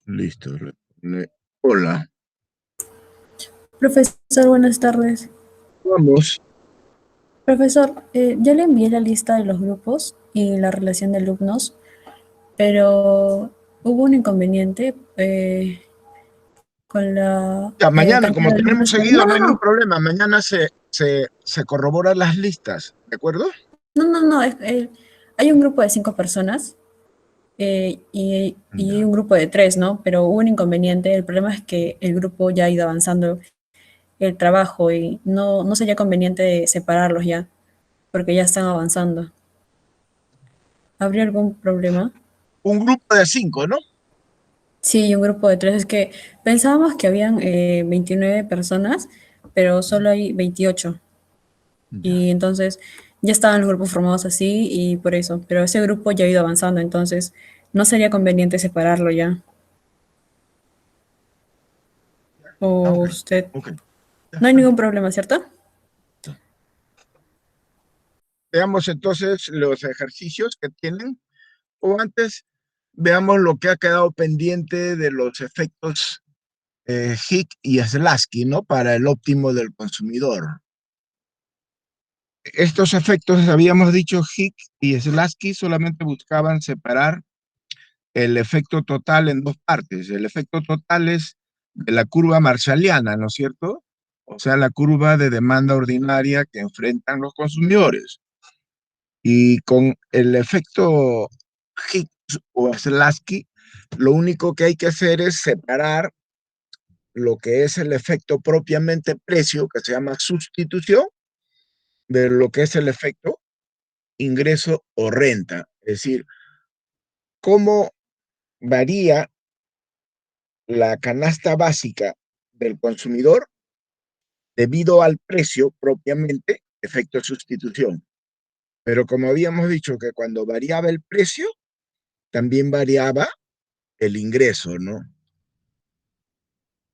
Listo. Hola. Profesor, buenas tardes. Vamos. Profesor, ya le envié la lista de los grupos y la relación de alumnos, pero hubo un inconveniente con la Ya, mañana, cantidad como de tenemos alumnos. seguido, no hay ningún problema. Mañana se corroboran las listas, ¿de acuerdo? No, hay un grupo de 5 personas y hay Ya. un grupo de 3, ¿no? Pero hubo un inconveniente. El problema es que el grupo ya ha ido avanzando el trabajo y no sería conveniente separarlos ya, porque ya están avanzando. ¿Habría algún problema? Un grupo de 5, ¿no? Sí, un grupo de 3. Es que pensábamos que habían 29 personas, pero solo hay 28. Ya. Y entonces ya estaban los grupos formados así y por eso. Pero ese grupo ya ha ido avanzando, entonces no sería conveniente separarlo ya. Ah, O ok. usted, Ok. Ya no hay está. ningún problema, ¿cierto? Veamos entonces los ejercicios que tienen. O antes, veamos lo que ha quedado pendiente de los efectos Hick y Slasky, ¿no? Para el óptimo del consumidor. Estos efectos, habíamos dicho, Hick y Slasky solamente buscaban separar el efecto total en dos partes. El efecto total es de la curva marshalliana, ¿no es cierto? O sea, la curva de demanda ordinaria que enfrentan los consumidores. Y con el efecto Hicks o Slasky, lo único que hay que hacer es separar lo que es el efecto propiamente precio, que se llama sustitución, de lo que es el efecto ingreso o renta. Es decir, cómo varía la canasta básica del consumidor debido al precio propiamente, efecto sustitución. Pero como habíamos dicho que cuando variaba el precio, también variaba el ingreso, ¿no?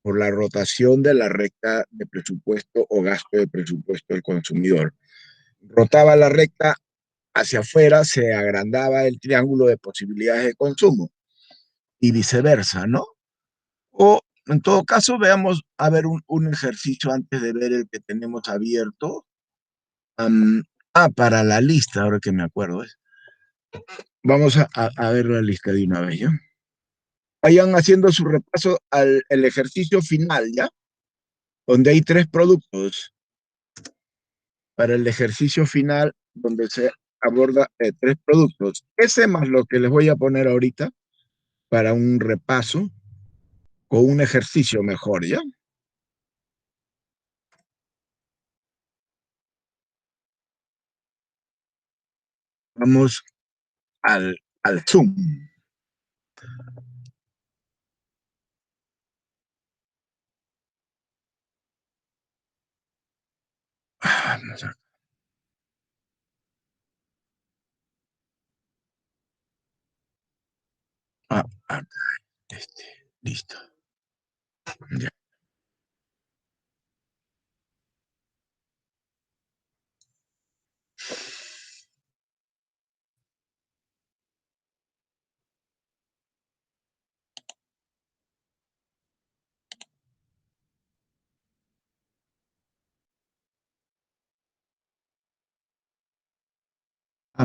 Por la rotación de la recta de presupuesto o gasto de presupuesto del consumidor. Rotaba la recta hacia afuera, se agrandaba el triángulo de posibilidades de consumo y viceversa, ¿no? O en todo caso, veamos a ver un ejercicio antes de ver el que tenemos abierto. Um, para la lista, ahora que me acuerdo. Vamos a ver la lista de una vez, ¿ya? Vayan haciendo su repaso al el ejercicio final, ¿ya? Donde hay tres productos. Para el ejercicio final, donde se aborda tres productos. Ese más lo que les voy a poner ahorita para un repaso con un ejercicio mejor, ¿ya? Vamos al Zoom. Vamos a, a- este, listo. Ya.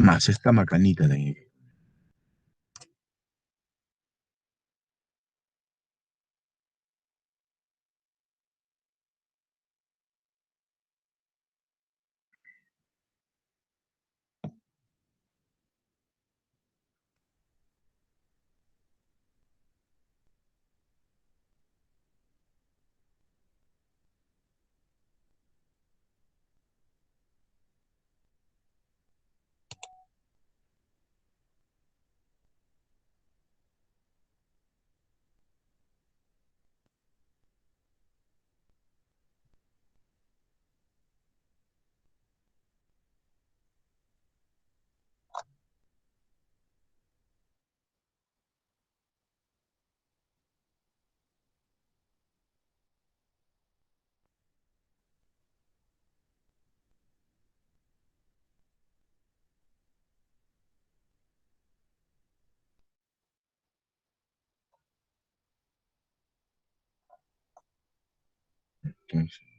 Más esta macanita de... Entonces,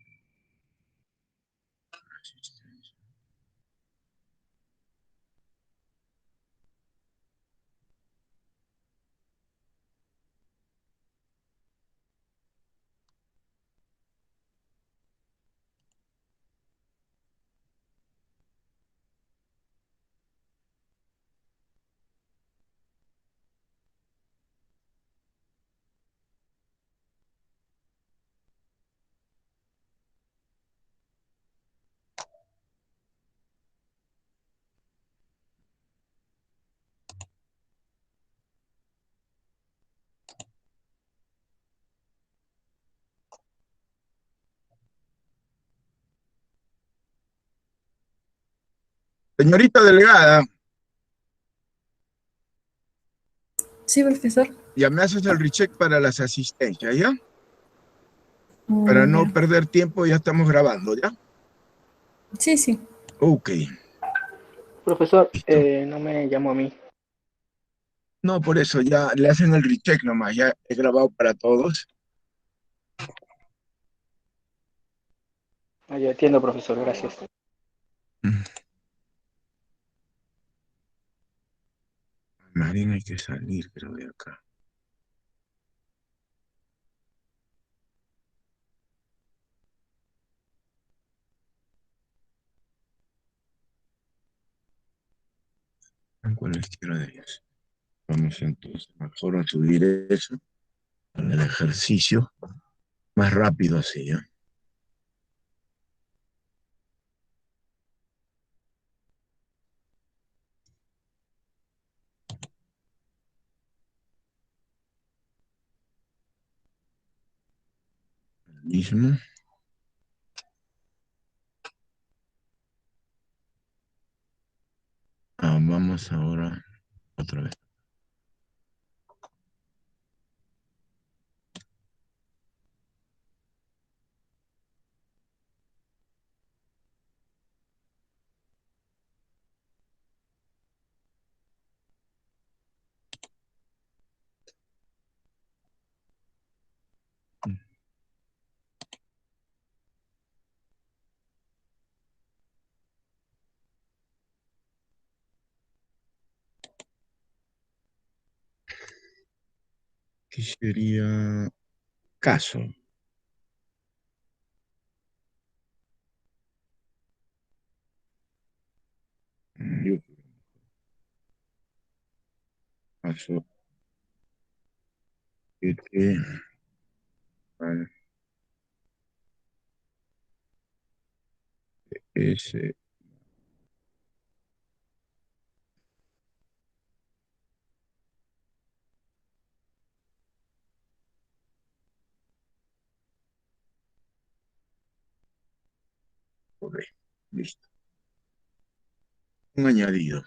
señorita delegada, Sí, profesor. ya me haces el recheck para las asistencias, ¿ya? Para no Ya. perder tiempo, ya estamos grabando, ¿ya? Sí, sí. Ok, Profesor, listo. no me llamó a mí. No, por eso ya le hacen el recheck nomás, ya he grabado para todos. Ah, ya entiendo, profesor, gracias. Mm, Marín, hay que salir, creo, de acá. Cualquiera de ellos. Vamos entonces, mejor a subir eso para el ejercicio. Más rápido así, ¿ya? Mismo. Vamos ahora otra vez. ¿Qué sería caso? Yo caso que al S. Ok, listo. Un añadido.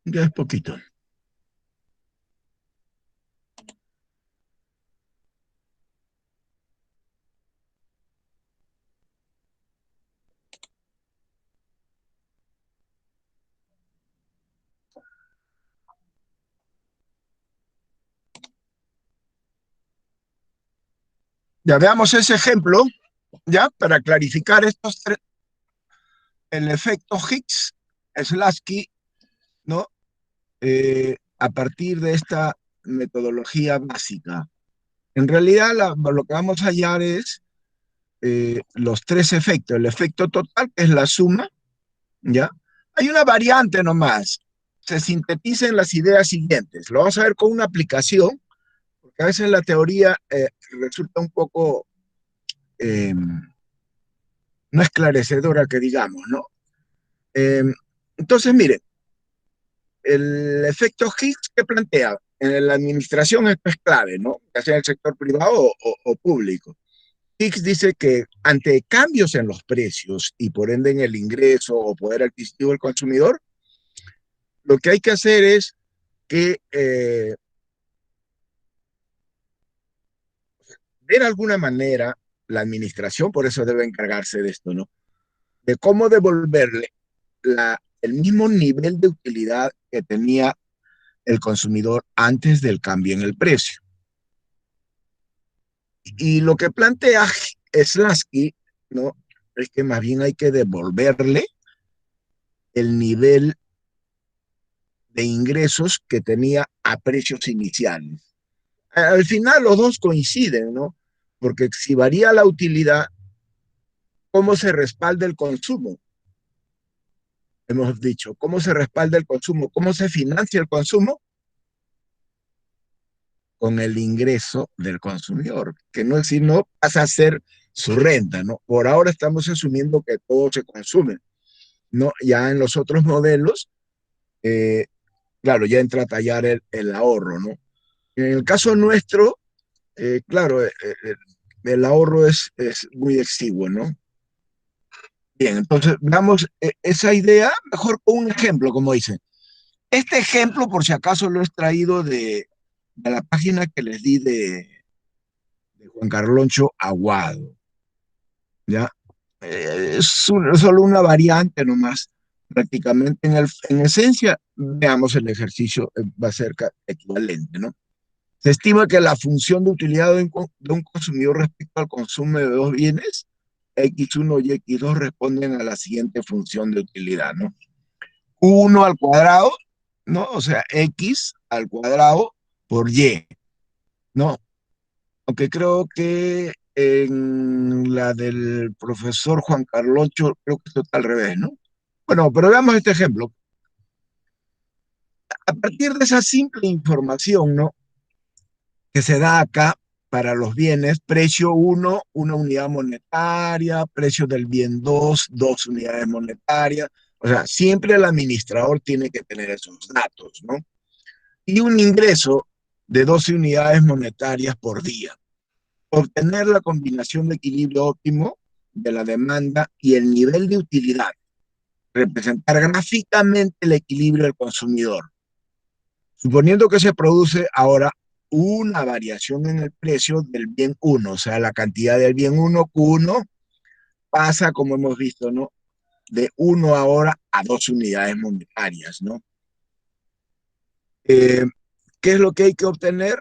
Ya es poquito. Ya veamos ese ejemplo, ya, para clarificar estos tres, el efecto Higgs, Slasky, ¿no? A partir de esta metodología básica. En realidad, lo que vamos a hallar es los tres efectos. El efecto total, que es la suma, ¿ya? Hay una variante nomás. Se sintetizan las ideas siguientes. Lo vamos a ver con una aplicación, porque a veces la teoría resulta un poco no esclarecedora, que digamos, ¿no? Eh, entonces, miren, el efecto Higgs que plantea en la administración esto es clave, ¿no? Ya sea el sector privado o público. Higgs dice que ante cambios en los precios y por ende en el ingreso o poder adquisitivo del consumidor, lo que hay que hacer es que de alguna manera la administración, por eso debe encargarse de esto, ¿no? De cómo devolverle el mismo nivel de utilidad que tenía el consumidor antes del cambio en el precio. Y lo que plantea Slansky, ¿no? Es que más bien hay que devolverle el nivel de ingresos que tenía a precios iniciales. Al final los dos coinciden, ¿no? Porque si varía la utilidad, ¿cómo se respalda el consumo? Hemos dicho, ¿cómo se respalda el consumo? ¿Cómo se financia el consumo? Con el ingreso del consumidor, que no es sino pasa a ser su renta, ¿no? Por ahora estamos asumiendo que todo se consume, ¿no? Ya en los otros modelos, claro, ya entra a tallar el ahorro, ¿no? En el caso nuestro, claro, el ahorro es muy exiguo, ¿no? Bien, entonces damos esa idea mejor con un ejemplo, como dicen. Este ejemplo, por si acaso, lo he extraído de la página que les di de Juan Carloncho Aguado, ¿ya? Solo una variante nomás, prácticamente en esencia, veamos el ejercicio, va a ser equivalente, ¿no? Se estima que la función de utilidad de un consumidor respecto al consumo de dos bienes, X1 y X2, responden a la siguiente función de utilidad, ¿no? Q1 al cuadrado, ¿no? O sea, X al cuadrado por Y, ¿no? Aunque creo que en la del profesor Juan Carlocho, creo que esto está al revés, ¿no? Bueno, pero veamos este ejemplo. A partir de esa simple información, ¿no? Que se da acá para los bienes, precio 1, una unidad monetaria, precio del bien 2, dos unidades monetarias. O sea, siempre el administrador tiene que tener esos datos, ¿no? Y un ingreso de 12 unidades monetarias por día. Obtener la combinación de equilibrio óptimo de la demanda y el nivel de utilidad. Representar gráficamente el equilibrio del consumidor. Suponiendo que se produce ahora una variación en el precio del bien 1, o sea, la cantidad del bien 1, Q1, pasa, como hemos visto, ¿no? De 1 ahora a 2 unidades monetarias, ¿no? ¿Qué es lo que hay que obtener?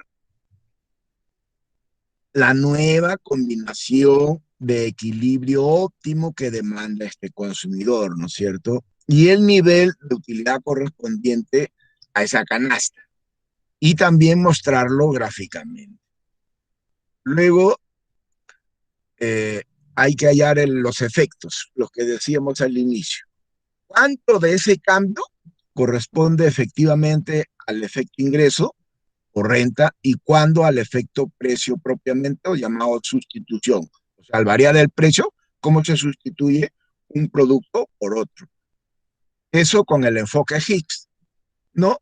La nueva combinación de equilibrio óptimo que demanda este consumidor, ¿no es cierto? Y el nivel de utilidad correspondiente a esa canasta. Y también mostrarlo gráficamente. Luego, hay que hallar los efectos, los que decíamos al inicio. ¿Cuánto de ese cambio corresponde efectivamente al efecto ingreso o renta y cuándo al efecto precio propiamente o llamado sustitución? O sea, al variar el precio, ¿cómo se sustituye un producto por otro? Eso con el enfoque Higgs, ¿no?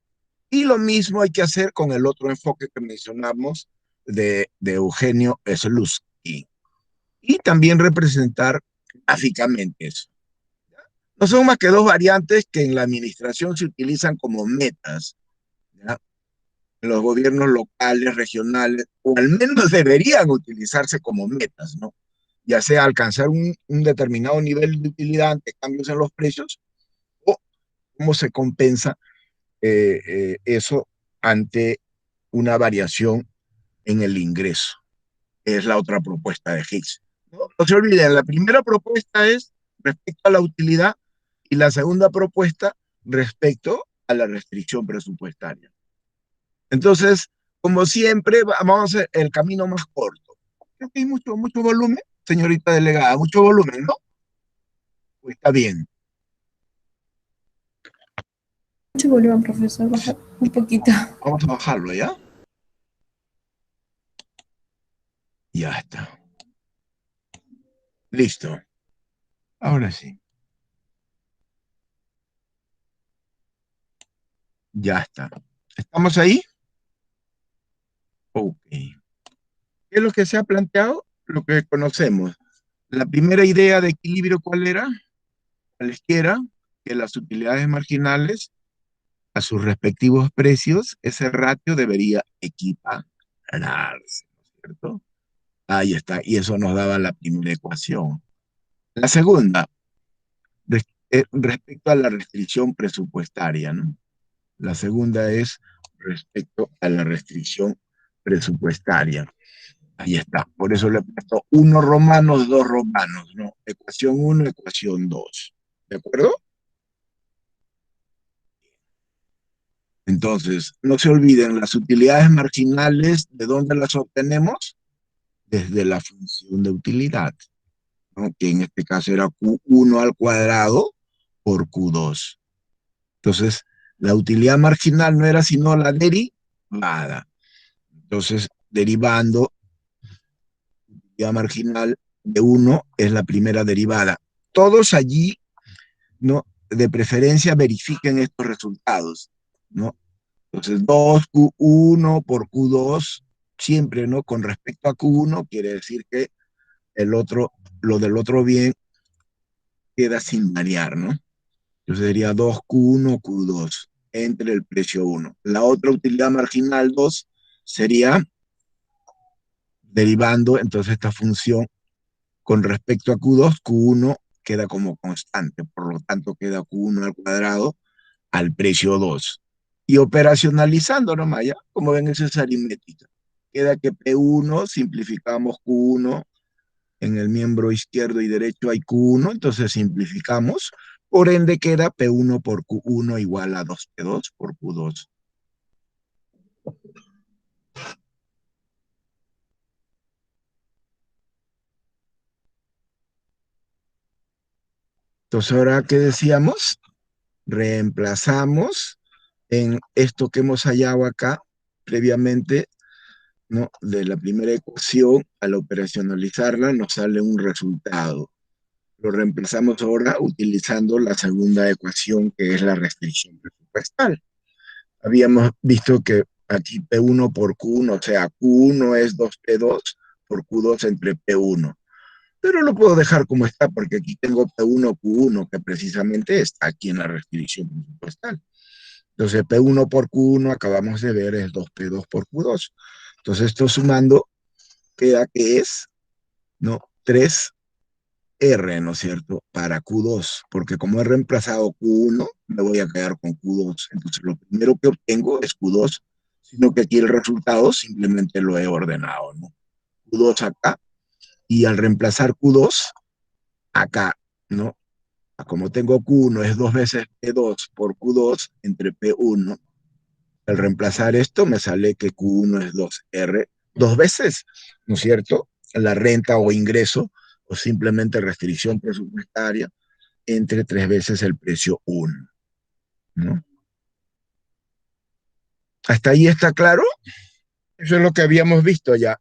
Y lo mismo hay que hacer con el otro enfoque que mencionamos de Eugenio Slutsky. Y también representar gráficamente eso. No son más que dos variantes que en la administración se utilizan como metas, ¿ya? En los gobiernos locales, regionales, o al menos deberían utilizarse como metas, ¿no? Ya sea alcanzar un determinado nivel de utilidad ante cambios en los precios o cómo se compensa eso ante una variación en el ingreso. Es la otra propuesta de Higgs. No se olviden, la primera propuesta es respecto a la utilidad y la segunda propuesta respecto a la restricción presupuestaria. Entonces, como siempre, vamos a hacer el camino más corto. Creo que hay mucho volumen, señorita delegada, mucho volumen, ¿no? Pues está bien. Mucho volumen, profesor, baja un poquito. Vamos a bajarlo, ¿ya? Ya está. Listo. Ahora sí. Ya está. ¿Estamos ahí? Ok. ¿Qué es lo que se ha planteado? Lo que conocemos. La primera idea de equilibrio, ¿cuál era? Cualesquiera, que las utilidades marginales a sus respectivos precios, ese ratio debería equipararse, ¿no es cierto? Ahí está, y eso nos daba la primera ecuación. La segunda, respecto a la restricción presupuestaria, ¿no? La segunda es respecto a la restricción presupuestaria. Ahí está, por eso le he puesto 1 romanos, 2 romanos, ¿no? Ecuación 1, ecuación 2. ¿De acuerdo? Entonces, no se olviden, las utilidades marginales, ¿de dónde las obtenemos? Desde la función de utilidad, ¿no? Que en este caso era Q1 al cuadrado por Q2. Entonces, la utilidad marginal no era sino la derivada. Entonces, derivando, utilidad marginal de 1 es la primera derivada. Todos allí, ¿no? De preferencia verifiquen estos resultados, ¿no? Entonces, 2Q1 por Q2, siempre, ¿no? Con respecto a Q1, quiere decir que el otro, lo del otro bien queda sin variar, ¿no? Entonces sería 2Q1, Q2, entre el precio 1. La otra utilidad marginal 2 sería derivando, entonces esta función con respecto a Q2, Q1 queda como constante, por lo tanto queda Q1 al cuadrado al precio 2. Y operacionalizando nomás, ya, como ven, eso es aritmética. Queda que P1, simplificamos Q1, en el miembro izquierdo y derecho hay Q1, entonces simplificamos, por ende queda P1 por Q1 igual a 2P2 por Q2. Entonces ahora, ¿qué decíamos? Reemplazamos en esto que hemos hallado acá previamente, ¿no? De la primera ecuación, al operacionalizarla nos sale un resultado. Lo reemplazamos ahora utilizando la segunda ecuación, que es la restricción presupuestal. Habíamos visto que aquí P1 por Q1, o sea, Q1 es 2P2 por Q2 entre P1. Pero lo puedo dejar como está porque aquí tengo P1, Q1, que precisamente está aquí en la restricción presupuestal. Entonces, P1 por Q1, acabamos de ver, es 2P2 por Q2. Entonces, esto sumando queda que es, ¿no? 3R, ¿no es cierto? Para Q2, porque como he reemplazado Q1, me voy a quedar con Q2. Entonces, lo primero que obtengo es Q2, sino que aquí el resultado simplemente lo he ordenado, ¿no? Q2 acá, y al reemplazar Q2 acá, ¿no? Como tengo Q1 es 2 veces P2 por Q2 entre P1, al reemplazar esto me sale que Q1 es 2R, 2 veces, ¿no es cierto? La renta o ingreso, o simplemente restricción presupuestaria, entre 3 veces el precio 1, ¿no? ¿Hasta ahí está claro? Eso es lo que habíamos visto ya.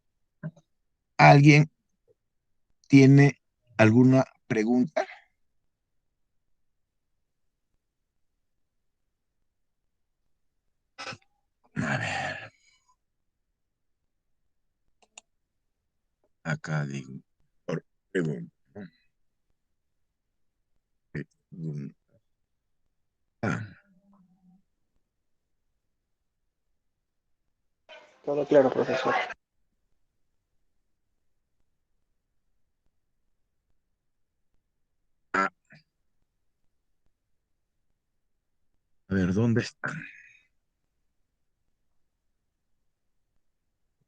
¿Alguien tiene alguna pregunta? A ver, acá digo, por pregunta. Ah, Todo claro, profesor. ah, a ver, ¿dónde están?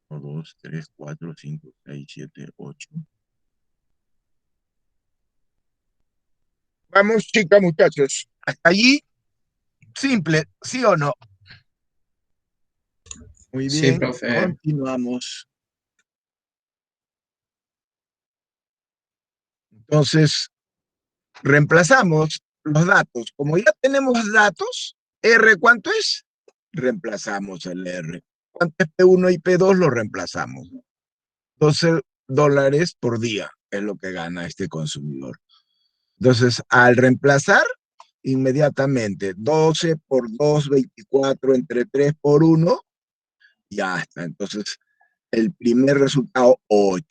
1, 2, 3, 4, 5, 6, 7, 8. Vamos, chicas, muchachos. Hasta allí, simple, ¿sí o no? Muy Sí, bien, profe. continuamos. Entonces, reemplazamos los datos. Como ya tenemos datos, R, ¿cuánto es? Reemplazamos el R. ¿Cuánto es P1 y P2? Lo reemplazamos. $12 por día es lo que gana este consumidor. Entonces, al reemplazar, inmediatamente. 12 por 2, 24 entre 3 por 1, ya está. Entonces, el primer resultado, 8.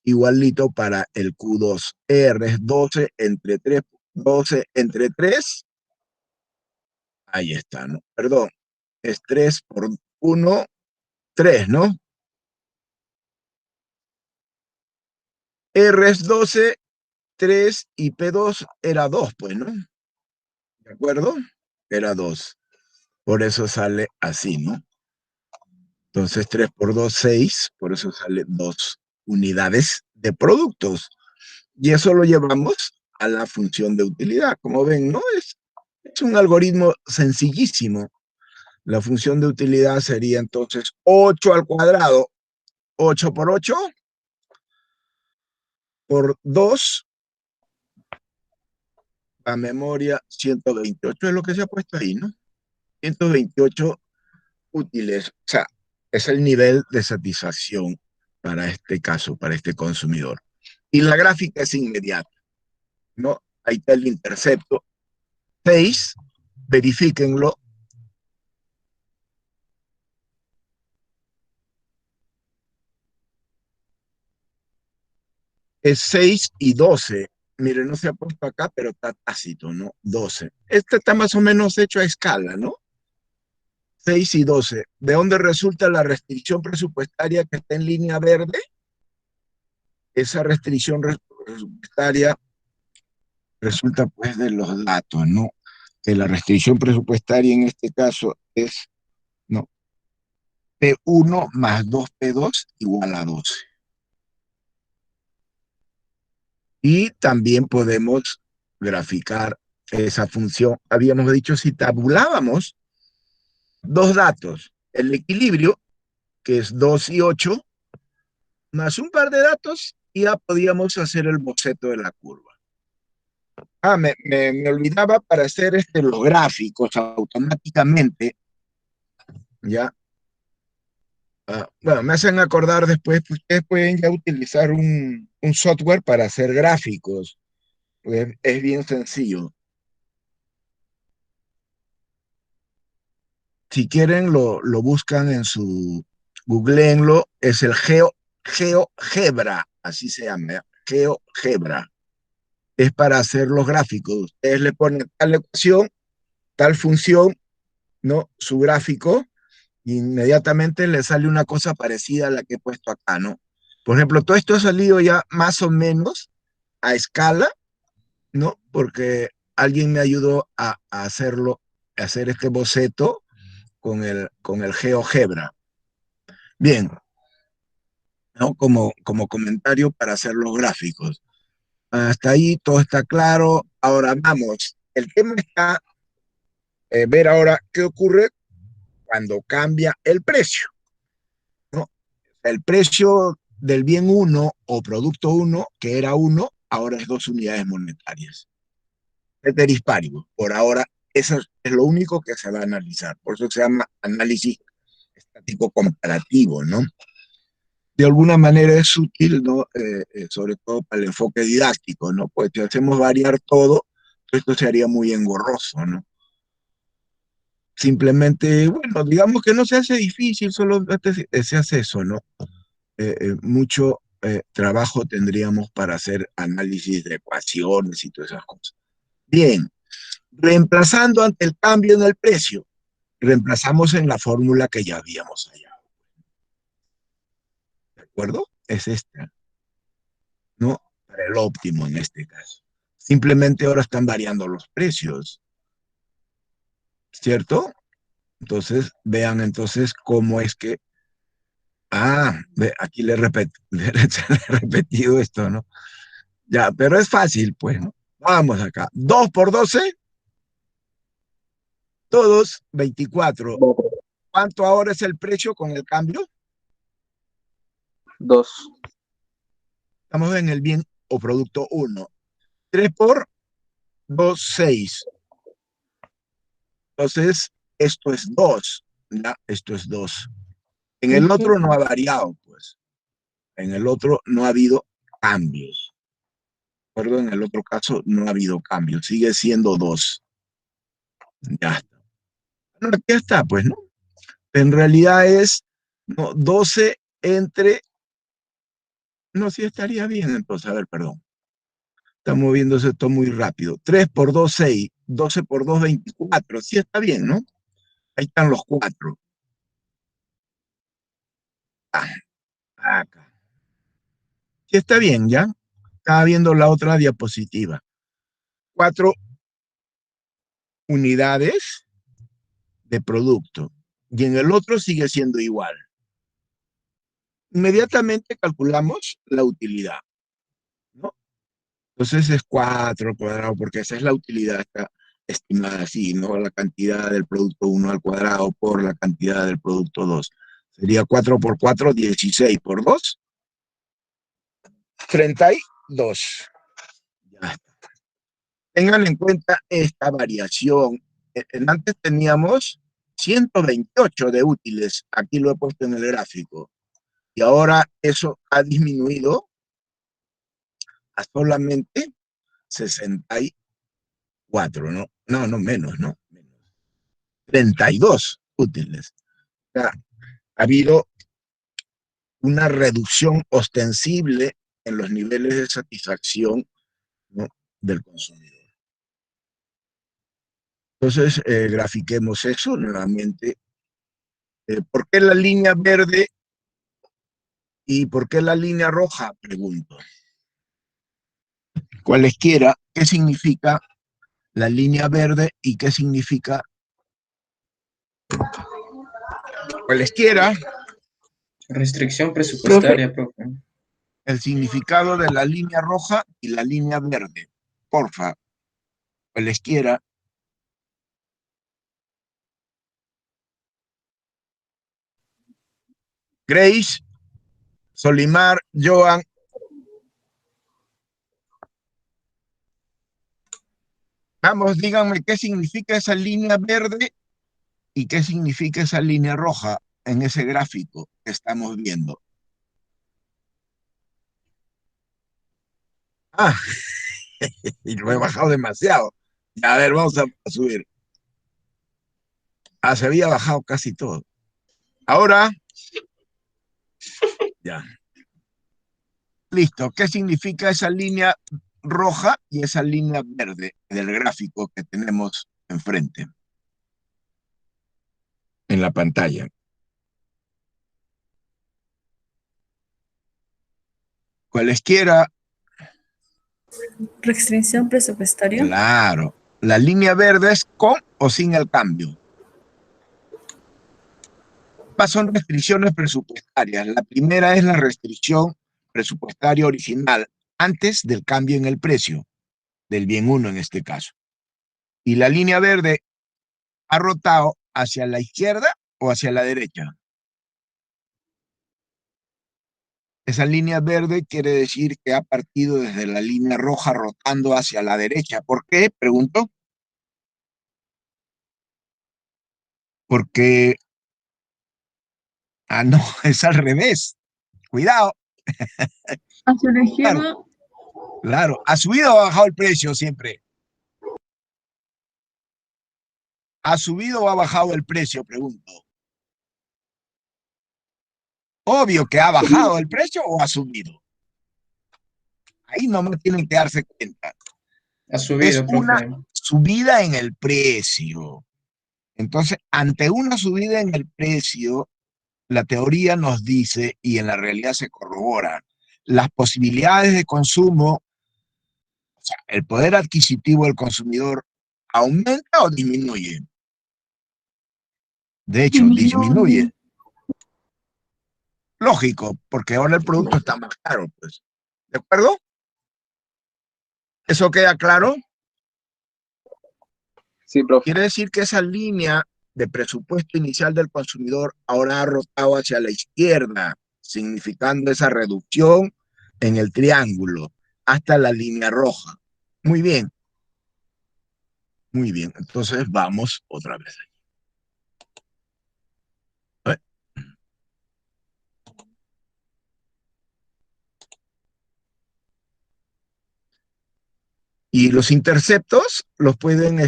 Igualito para el Q2. R es 12 entre 3, 12 entre 3. Ahí está, ¿no? Perdón, es 3 por 1, 3, ¿no? R es 12, 3 y P2 era 2, pues, ¿no? ¿De acuerdo? Era 2. Por eso sale así, ¿no? Entonces 3 por 2, 6. Por eso sale 2 unidades de productos. Y eso lo llevamos a la función de utilidad. Como ven, ¿no? Es un algoritmo sencillísimo. La función de utilidad sería entonces 8 al cuadrado. 8 por 8 por 2 a memoria 128 es lo que se ha puesto ahí, ¿no? 128 útiles. O sea, es el nivel de satisfacción para este caso, para este consumidor. Y la gráfica es inmediata, ¿no? Ahí está el intercepto. 6, verifíquenlo. Es 6 y 12. Miren, no se ha puesto acá, pero está tácito, ¿no? 12. Este está más o menos hecho a escala, ¿no? 6 y 12. ¿De dónde resulta la restricción presupuestaria que está en línea verde? Esa restricción presupuestaria resulta pues de los datos, ¿no? Que la restricción presupuestaria en este caso es, ¿no? P1 más 2P2 igual a 12. Y también podemos graficar esa función. Habíamos dicho si tabulábamos dos datos, el equilibrio, que es 2 y 8, más un par de datos, y ya podíamos hacer el boceto de la curva. Me olvidaba para hacer los gráficos automáticamente, ¿ya? Bueno, me hacen acordar después que ustedes pueden ya utilizar un software para hacer gráficos. Es bien sencillo. Si quieren, lo buscan en su, googleenlo, es el GeoGebra, así se llama, GeoGebra. Es para hacer los gráficos. Ustedes le ponen tal ecuación, tal función, ¿no? Su gráfico, y inmediatamente le sale una cosa parecida a la que he puesto acá, ¿no? Por ejemplo, todo esto ha salido ya más o menos a escala, ¿no? Porque alguien me ayudó a hacerlo, a hacer este boceto con el GeoGebra. Bien, ¿no? Como comentario para hacer los gráficos. Hasta ahí todo está claro. Ahora vamos. El tema está ver ahora qué ocurre cuando cambia el precio, ¿no? El precio del bien 1 o producto 1, que era 1, ahora es 2 unidades monetarias. Ceteris paribus. Por ahora, eso es lo único que se va a analizar. Por eso se llama análisis estático comparativo, ¿no? De alguna manera es útil, ¿no? Sobre todo para el enfoque didáctico, ¿no? Pues si hacemos variar todo, esto se haría muy engorroso, ¿no? Simplemente, bueno, digamos que no se hace difícil, solo se hace eso, ¿no? Mucho trabajo tendríamos para hacer análisis de ecuaciones y todas esas cosas. Bien, reemplazando ante el cambio en el precio, reemplazamos en la fórmula que ya habíamos hallado. ¿De acuerdo? Es esta, ¿no? Para el óptimo en este caso. Simplemente ahora están variando los precios, ¿cierto? Entonces, vean entonces cómo es que, aquí le he repetido esto, ¿no? Ya, pero es fácil, pues, ¿no? Vamos acá. 2 por 12, todos 24. ¿Cuánto ahora es el precio con el cambio? 2. Estamos en el bien o producto 1. 3 por 2, 6. Entonces, esto es 2. ¿Ya? Esto es 2. En el otro no ha variado, pues. En el otro no ha habido cambios. ¿De acuerdo? En el otro caso no ha habido cambios. Sigue siendo 2. Ya está. No, aquí está, pues, ¿no? En realidad es, no, 12 entre, no, sí estaría bien, entonces, a ver, perdón. Está moviéndose esto muy rápido. 3 por 2, 6. 12 por 2, 24. Sí está bien, ¿no? Ahí están los 4. Ah, acá. Sí está bien, ¿ya? Estaba viendo la otra diapositiva. 4 unidades de producto. Y en el otro sigue siendo igual. Inmediatamente calculamos la utilidad, ¿no? Entonces es 4 al cuadrado, porque esa es la utilidad está estimada así, ¿no? La cantidad del producto 1 al cuadrado por la cantidad del producto 2. Sería 4 por 4, 16 por 2, 32. Ya está. Tengan en cuenta esta variación. Antes teníamos 128 de útiles, aquí lo he puesto en el gráfico, y ahora eso ha disminuido a solamente 64, ¿no? No, no menos, ¿no? 32 útiles. O sea, ha habido una reducción ostensible en los niveles de satisfacción, ¿no?, del consumidor. Entonces, grafiquemos eso nuevamente. ¿Por qué la línea verde y por qué la línea roja? Pregunto. Cualesquiera, ¿qué significa la línea verde y qué significa cualesquiera? Restricción Profe, presupuestaria, profe. El significado de la línea roja y la línea verde. Porfa, cualesquiera. Grace, Solimar, Joan. Vamos, díganme qué significa esa línea verde y qué significa esa línea roja en ese gráfico que estamos viendo. Ah, y lo he bajado demasiado. A ver, vamos a subir. Ah, se había bajado casi todo. Ahora, ya. Listo. ¿Qué significa esa línea roja y esa línea verde del gráfico que tenemos enfrente en la pantalla? Cualesquiera, Restricción presupuestaria. claro. La línea verde es con o sin el cambio. Ambas son restricciones presupuestarias. La primera es la restricción presupuestaria original, antes del cambio en el precio, del bien 1 en este caso. Y la línea verde ha rotado hacia la izquierda o hacia la derecha. Esa línea verde quiere decir que ha partido desde la línea roja rotando hacia la derecha. ¿Por qué? Pregunto. Porque, no, es al revés. Cuidado. Hacia la Claro, izquierda, claro. ¿Ha subido o ha bajado el precio siempre? ¿Ha subido o ha bajado el precio? Pregunto. Obvio que ha bajado el precio o ha subido. Ahí no me tienen que darse cuenta. Ha Es subido, una profe. subida en el precio. Entonces, ante una subida en el precio, la teoría nos dice, y en la realidad se corrobora, las posibilidades de consumo, o sea, el poder adquisitivo del consumidor, ¿aumenta o disminuye? De hecho, disminuye. disminuye. Lógico, porque ahora el producto está más caro, pues. ¿De acuerdo? ¿Eso queda claro? sí, profe. Quiere decir que esa línea de presupuesto inicial del consumidor ahora ha rotado hacia la izquierda, significando esa reducción en el triángulo hasta la línea roja. Muy bien, muy bien. Entonces vamos otra vez. Y los interceptos los pueden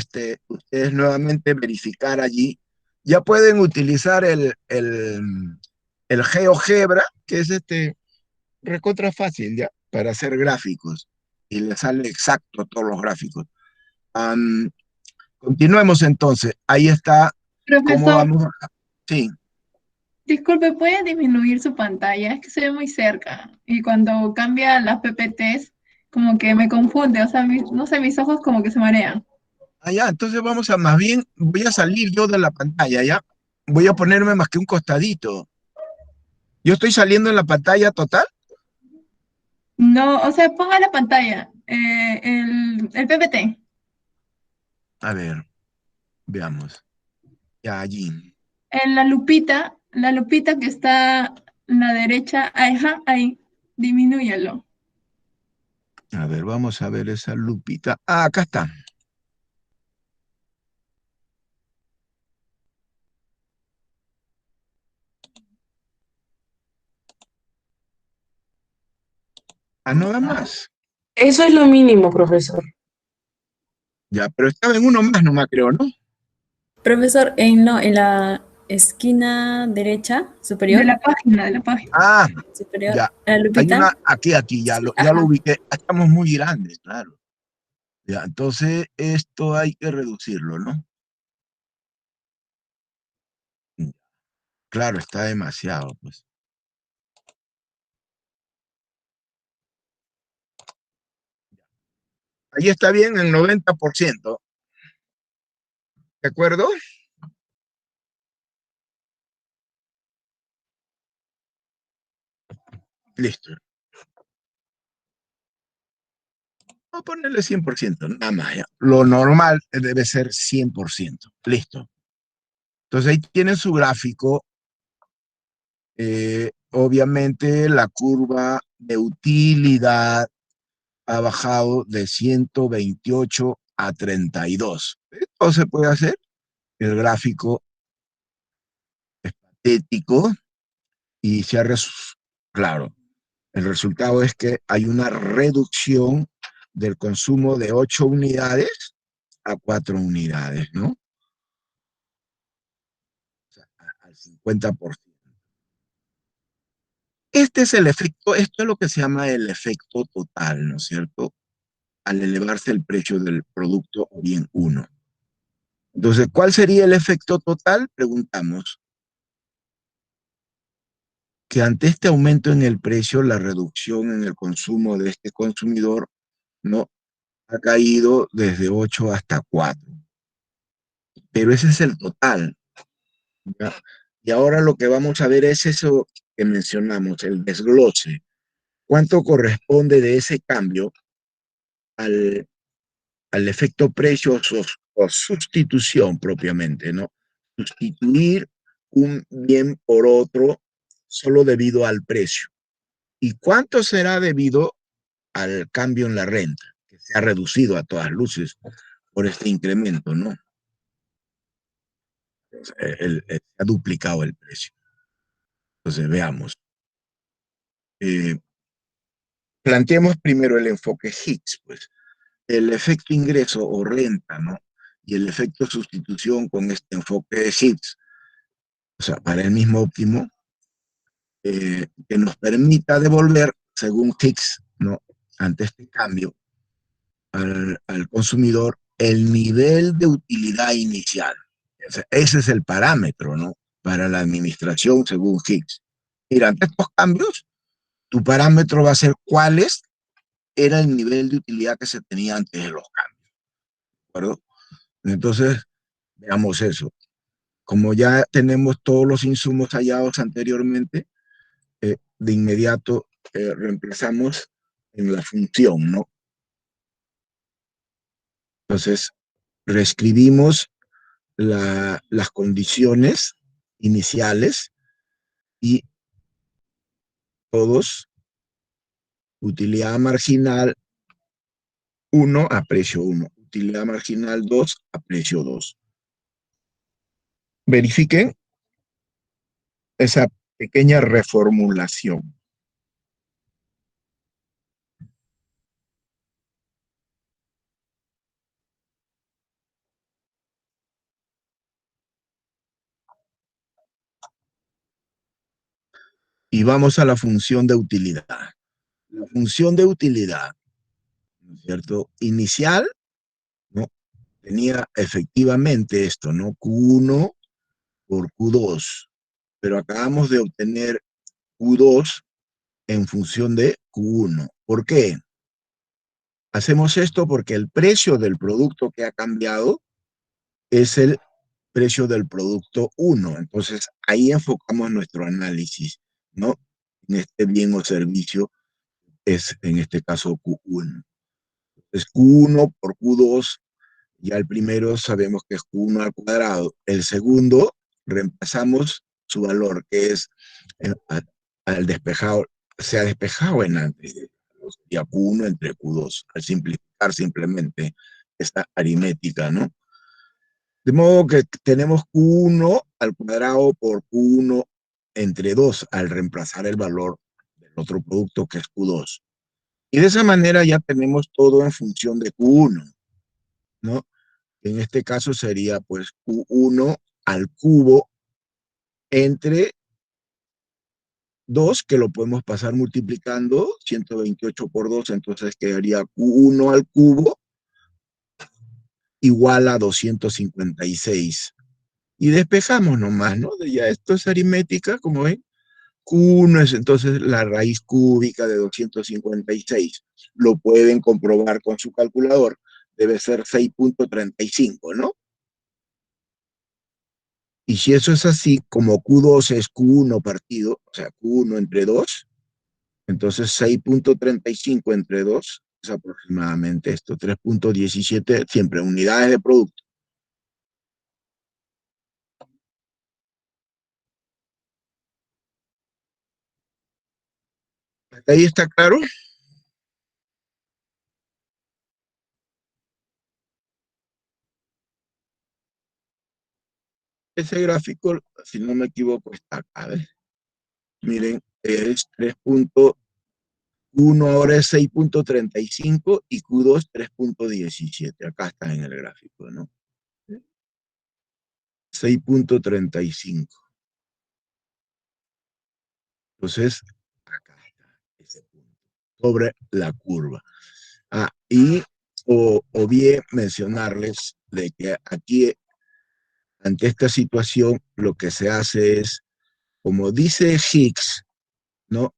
ustedes nuevamente verificar allí. Ya pueden utilizar el GeoGebra, que es recontra fácil ya, para hacer gráficos. Y le sale exacto todos los gráficos. Am, Continuemos entonces. Ahí está cómo Profesor, vamos. Sí. disculpe, ¿puede disminuir su pantalla? Es que se ve muy cerca. Y cuando cambia las PPTs, como que me confunde. O sea, no sé, mis ojos como que se marean. Allá, entonces vamos a, más bien, voy a salir yo de la pantalla, ¿ya? Voy a ponerme más que un costadito. Yo estoy saliendo en la pantalla total. No, o sea, ponga la pantalla, el PPT. A ver, veamos. Ya allí. En la lupita que está en la derecha, ajá, ahí, disminúyalo. A ver, vamos a ver esa lupita. Ah, acá está. Ah, no da más. Eso es lo mínimo, profesor. Ya, pero estaba en uno más nomás, creo, ¿no? Profesor, no, en la esquina derecha superior, De la página. Ah, superior, ya. a la Hay lupita. una aquí, Sí, ya lo ajá. ubiqué. Estamos muy grandes, claro. Ya, entonces esto hay que reducirlo, ¿no? Claro, está demasiado, pues. Ahí está bien el 90%. ¿De acuerdo? Listo. Vamos a ponerle 100%, nada más ya. Lo normal debe ser 100%. Listo. Entonces ahí tienen su gráfico. Obviamente la curva de utilidad ha bajado de 128 a 32. Esto se puede hacer. El gráfico es patético y claro, el resultado es que hay una reducción del consumo de 8 unidades a 4 unidades, ¿no? O sea, al 50%. Este es el efecto, esto es lo que se llama el efecto total, ¿no es cierto? Al elevarse el precio del producto o bien uno. Entonces, ¿cuál sería el efecto total? Preguntamos que ante este aumento en el precio, la reducción en el consumo de este consumidor no ha caído desde 8 hasta 4. Pero ese es el total, ¿ya? Y ahora lo que vamos a ver es eso que mencionamos, el desglose. ¿Cuánto corresponde de ese cambio al, al efecto precio o sustitución propiamente, ¿no? Sustituir un bien por otro solo debido al precio. ¿Y cuánto será debido al cambio en la renta, que se ha reducido a todas luces por este incremento, ¿no? Se ha duplicado el precio. Entonces, veamos. Eh, Planteemos primero el enfoque Higgs, pues. El efecto ingreso o renta, ¿no? Y el efecto sustitución con este enfoque de Higgs, o sea, para el mismo óptimo, que nos permita devolver, según Higgs, ¿no? Ante este cambio, al consumidor el nivel de utilidad inicial. O sea, ese es el parámetro, ¿no? Para la administración, según Higgs. Mira, ante estos cambios, tu parámetro va a ser cuáles era el nivel de utilidad que se tenía antes de los cambios, ¿de acuerdo? Entonces, veamos eso. Como ya tenemos todos los insumos hallados anteriormente, de inmediato reemplazamos en la función, ¿no? Entonces, reescribimos las condiciones iniciales y todos, utilidad marginal 1 a precio 1, utilidad marginal 2 a precio 2. Verifiquen esa pequeña reformulación. Y vamos a la función de utilidad. La función de utilidad, ¿no es cierto? Inicial, ¿no? Tenía efectivamente esto, ¿no? Q1 por Q2. Pero acabamos de obtener Q2 en función de Q1. ¿Por qué? Hacemos esto porque el precio del producto que ha cambiado es el precio del producto 1. Entonces, ahí enfocamos nuestro análisis, ¿no? En este bien o servicio es, en este caso, Q1. Entonces, Q1 por Q2, ya el primero sabemos que es Q1 al cuadrado. El segundo, reemplazamos su valor, que es al despejado, se ha despejado en antes, ya Q1 entre Q2, al simplificar simplemente esta aritmética, ¿no? De modo que tenemos Q1 al cuadrado por Q1 entre 2 al reemplazar el valor del otro producto que es Q2. Y de esa manera ya tenemos todo en función de Q1, ¿no? En este caso sería pues Q1 al cubo entre 2, que lo podemos pasar multiplicando, 128 por 2, entonces quedaría Q1 al cubo igual a 256. Y despejamos nomás, ¿no? Ya esto es aritmética, como ven. Q1 es entonces la raíz cúbica de 256. Lo pueden comprobar con su calculador. Debe ser 6.35, ¿no? Y si eso es así, como Q2 es Q1 partido, o sea, Q1 entre 2, entonces 6.35 entre 2 es aproximadamente esto, 3.17, siempre unidades de producto. ¿Hasta ahí está claro? Ese gráfico, si no me equivoco, está acá, ¿ves? Miren, es 3.1, ahora es 6.35 y Q2 3.17. Acá está en el gráfico, ¿no? 6.35. Entonces, acá está ese punto, sobre la curva. O bien mencionarles de que aquí, ante esta situación, lo que se hace es, como dice Hicks, ¿no?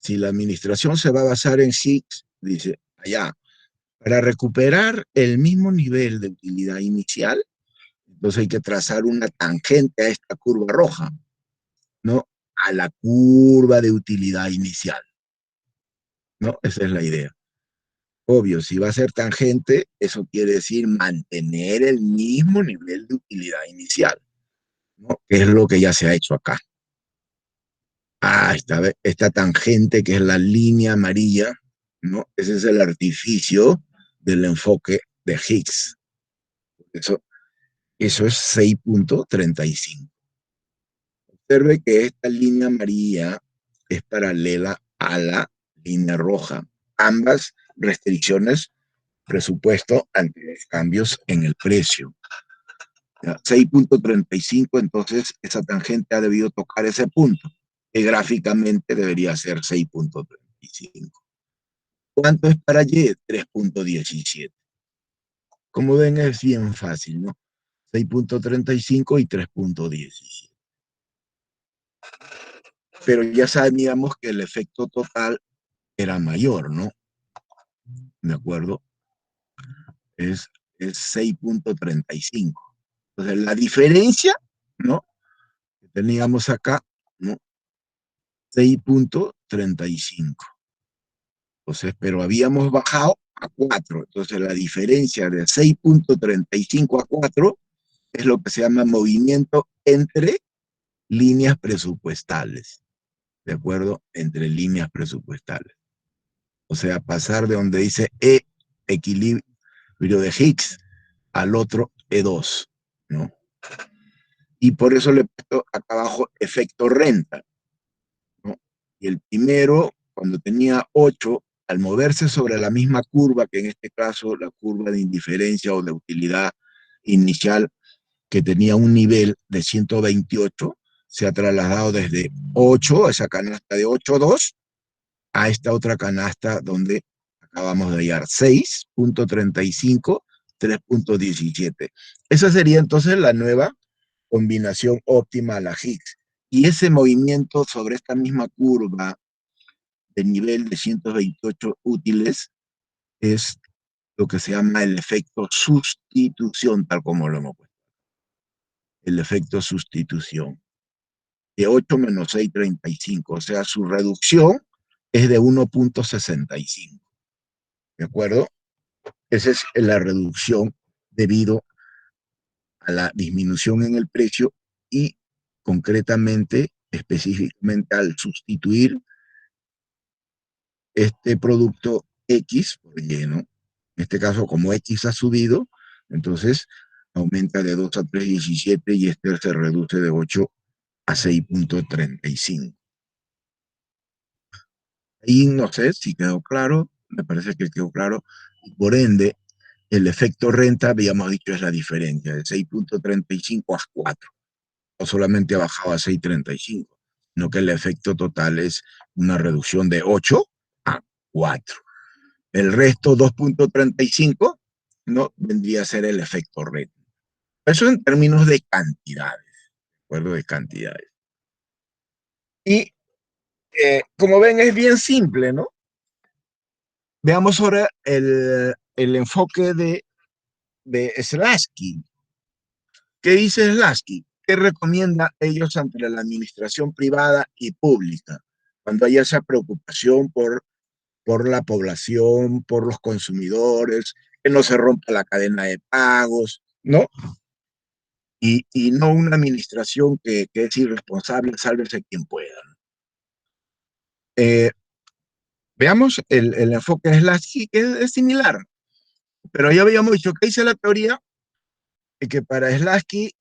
Si la administración se va a basar en Hicks, dice, allá, para recuperar el mismo nivel de utilidad inicial, entonces hay que trazar una tangente a esta curva roja, ¿no? A la curva de utilidad inicial, ¿no? Esa es la idea. Obvio, si va a ser tangente, eso quiere decir mantener el mismo nivel de utilidad inicial, ¿no? Que es lo que ya se ha hecho acá. Esta tangente que es la línea amarilla, ¿no? Ese es el artificio del enfoque de Hicks. Eso es 6.35. Observe que esta línea amarilla es paralela a la línea roja. Ambas restricciones presupuesto ante los cambios en el precio. 6.35, entonces esa tangente ha debido tocar ese punto, que gráficamente debería ser 6.35. ¿Cuánto es para Y? 3.17. Como ven, es bien fácil, ¿no? 6.35 y 3.17. Pero ya sabíamos que el efecto total era mayor, ¿no? ¿De acuerdo? Es 6.35. Entonces, la diferencia, ¿no? Que teníamos acá, ¿no? 6.35. Entonces, pero habíamos bajado a 4. Entonces, la diferencia de 6.35 a 4 es lo que se llama movimiento entre líneas presupuestales. ¿De acuerdo? Entre líneas presupuestales. O sea, pasar de donde dice E, equilibrio de Hicks, al otro E2, ¿no? Y por eso le he puesto acá abajo efecto renta, ¿no? Y el primero, cuando tenía 8, al moverse sobre la misma curva, que en este caso la curva de indiferencia o de utilidad inicial, que tenía un nivel de 128, se ha trasladado desde 8, esa canasta de 8.2, a esta otra canasta donde acabamos de hallar 6.35, 3.17. Esa sería entonces la nueva combinación óptima a la Higgs. Y ese movimiento sobre esta misma curva de nivel de 128 útiles es lo que se llama el efecto sustitución, tal como lo hemos puesto. El efecto sustitución. De 8 menos 6,35. O sea, su reducción es de 1.65. ¿De acuerdo? Esa es la reducción debido a la disminución en el precio y concretamente, específicamente al sustituir este producto X por Y, ¿no? En este caso, como X ha subido, entonces aumenta de 2 a 3,17 y este se reduce de 8 a 6.35. Ahí no sé si quedó claro, me parece que quedó claro. Por ende, el efecto renta, habíamos dicho, es la diferencia de 6.35 a 4. No solamente ha bajado a 6.35, sino que el efecto total es una reducción de 8 a 4. El resto, 2.35, no vendría a ser el efecto renta. Eso en términos de cantidades, ¿de acuerdo? De cantidades. Y como ven, es bien simple, ¿no? Veamos ahora el enfoque de Slasky. ¿Qué dice Slasky? ¿Qué recomienda ellos ante la administración privada y pública cuando hay esa preocupación por la población, por los consumidores, que no se rompa la cadena de pagos, ¿no? Y no una administración que es irresponsable, sálvese quien pueda, ¿no? Veamos el enfoque de Slasky, que es similar, pero ya habíamos dicho que dice la teoría que para Slasky,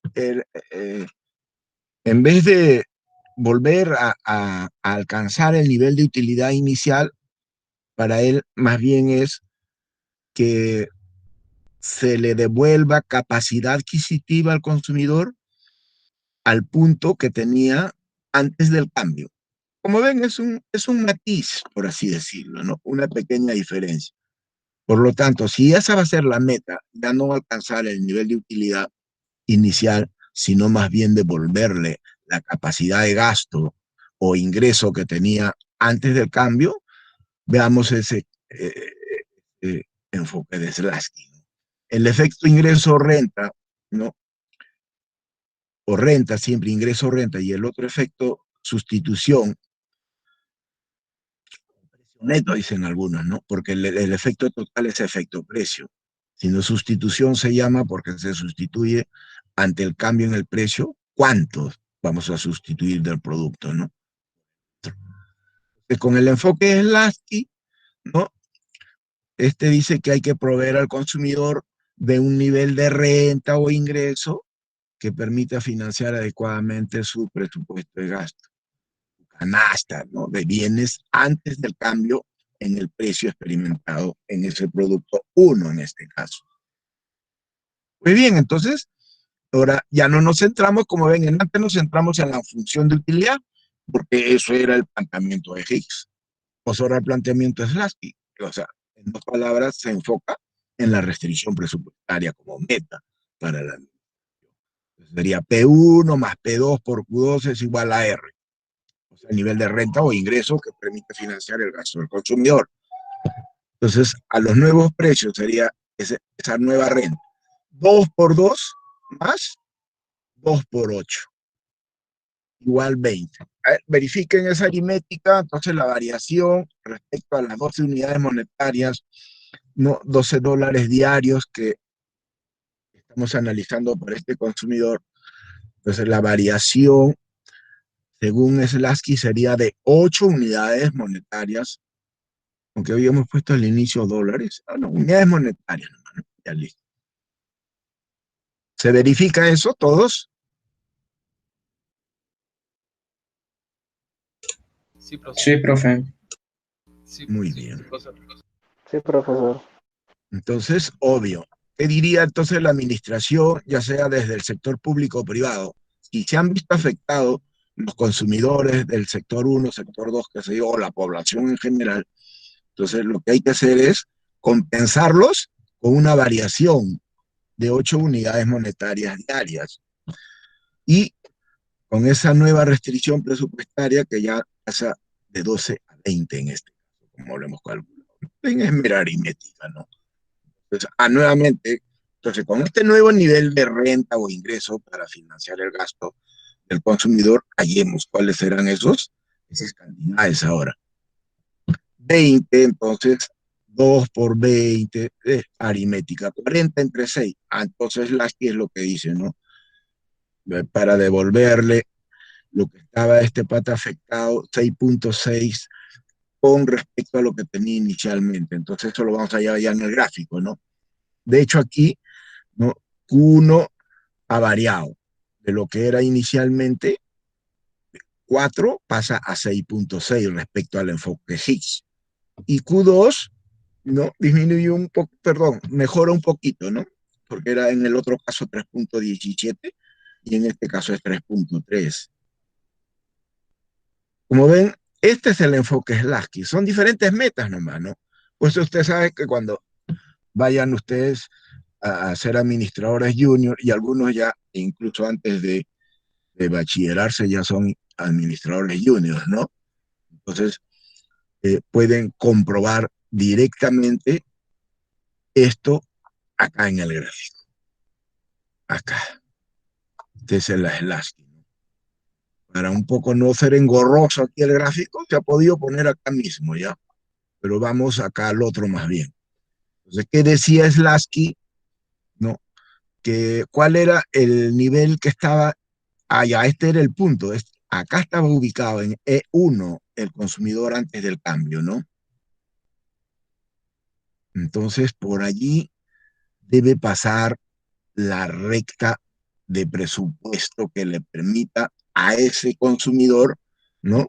en vez de volver a alcanzar el nivel de utilidad inicial, para él más bien es que se le devuelva capacidad adquisitiva al consumidor al punto que tenía antes del cambio. Como ven, es un matiz, por así decirlo, ¿no? Una pequeña diferencia. Por lo tanto, si esa va a ser la meta, ya no alcanzar el nivel de utilidad inicial, sino más bien devolverle la capacidad de gasto o ingreso que tenía antes del cambio, veamos ese enfoque de Slasky, ¿no? El efecto ingreso-renta, ¿no? O renta, siempre ingreso-renta, y el otro efecto sustitución, neto dicen algunos, ¿no? Porque el efecto total es efecto precio. Sino sustitución se llama porque se sustituye ante el cambio en el precio, ¿cuántos vamos a sustituir del producto, no? Con el enfoque de Slasky, ¿no? Este dice que hay que proveer al consumidor de un nivel de renta o ingreso que permita financiar adecuadamente su presupuesto de gasto, su canasta, ¿no? De bienes antes del cambio en el precio experimentado en ese producto 1 en este caso. Muy bien, entonces, ahora ya no nos centramos, como ven, antes nos centramos en la función de utilidad, porque eso era el planteamiento de Higgs. Pues ahora el planteamiento es Slasky, o sea, en dos palabras, se enfoca en la restricción presupuestaria como meta para la sería P1 más P2 por Q2 es igual a R. O sea, el nivel de renta o ingreso que permite financiar el gasto del consumidor. Entonces, a los nuevos precios sería esa nueva renta. 2 por 2 más 2 por 8. Igual 20. Verifiquen esa aritmética, entonces la variación respecto a las 12 unidades monetarias, no 12 dólares diarios que estamos analizando por este consumidor. Entonces la variación, según Slasky, sería de 8 unidades monetarias, aunque habíamos puesto al inicio dólares. No, unidades monetarias, ¿no? Ya listo. ¿Se verifica eso todos? Sí, profe. Muy bien. Sí, profesor. Entonces, obvio. ¿Qué diría entonces la administración, ya sea desde el sector público o privado? Si se han visto afectados los consumidores del sector 1, sector 2, qué sé yo, o la población en general. Entonces, lo que hay que hacer es compensarlos con una variación de 8 unidades monetarias diarias. Y con esa nueva restricción presupuestaria que ya pasa de 12 a 20 en este caso, como lo hemos calculado. Es mera aritmética, ¿no? Entonces, nuevamente, entonces, con este nuevo nivel de renta o ingreso para financiar el gasto del consumidor, hallemos cuáles serán esas cantidades ahora. 20, entonces, 2 por 20, aritmética, 40 entre 6. Entonces, Lasky es lo que dice, ¿no? Para devolverle lo que estaba este pata afectado, 6.6 con respecto a lo que tenía inicialmente. Entonces, eso lo vamos a hallar ya en el gráfico, ¿no? De hecho, aquí, ¿no? Q1 ha variado de lo que era inicialmente 4 pasa a 6.6 respecto al enfoque Higgs. Y Q2, ¿no? Disminuyó un poco, perdón, mejora un poquito, ¿no? Porque era en el otro caso 3.17 y en este caso es 3.3. Como ven, este es el enfoque Slasky. Son diferentes metas nomás, ¿no? Pues usted sabe que cuando vayan ustedes a ser administradores junior, y algunos ya, incluso antes de bachillerarse, ya son administradores juniors, ¿no? Entonces, pueden comprobar directamente esto acá en el gráfico. Acá. Este es el Slasky. Para un poco no ser engorroso aquí el gráfico, se ha podido poner acá mismo, ¿ya? Pero vamos acá al otro más bien. Entonces, ¿qué decía Slasky? ¿No? Que, ¿cuál era el nivel que estaba? Ya, este era el punto. Acá estaba ubicado en E1 el consumidor antes del cambio, ¿no? Entonces, por allí debe pasar la recta de presupuesto que le permita a ese consumidor, ¿no?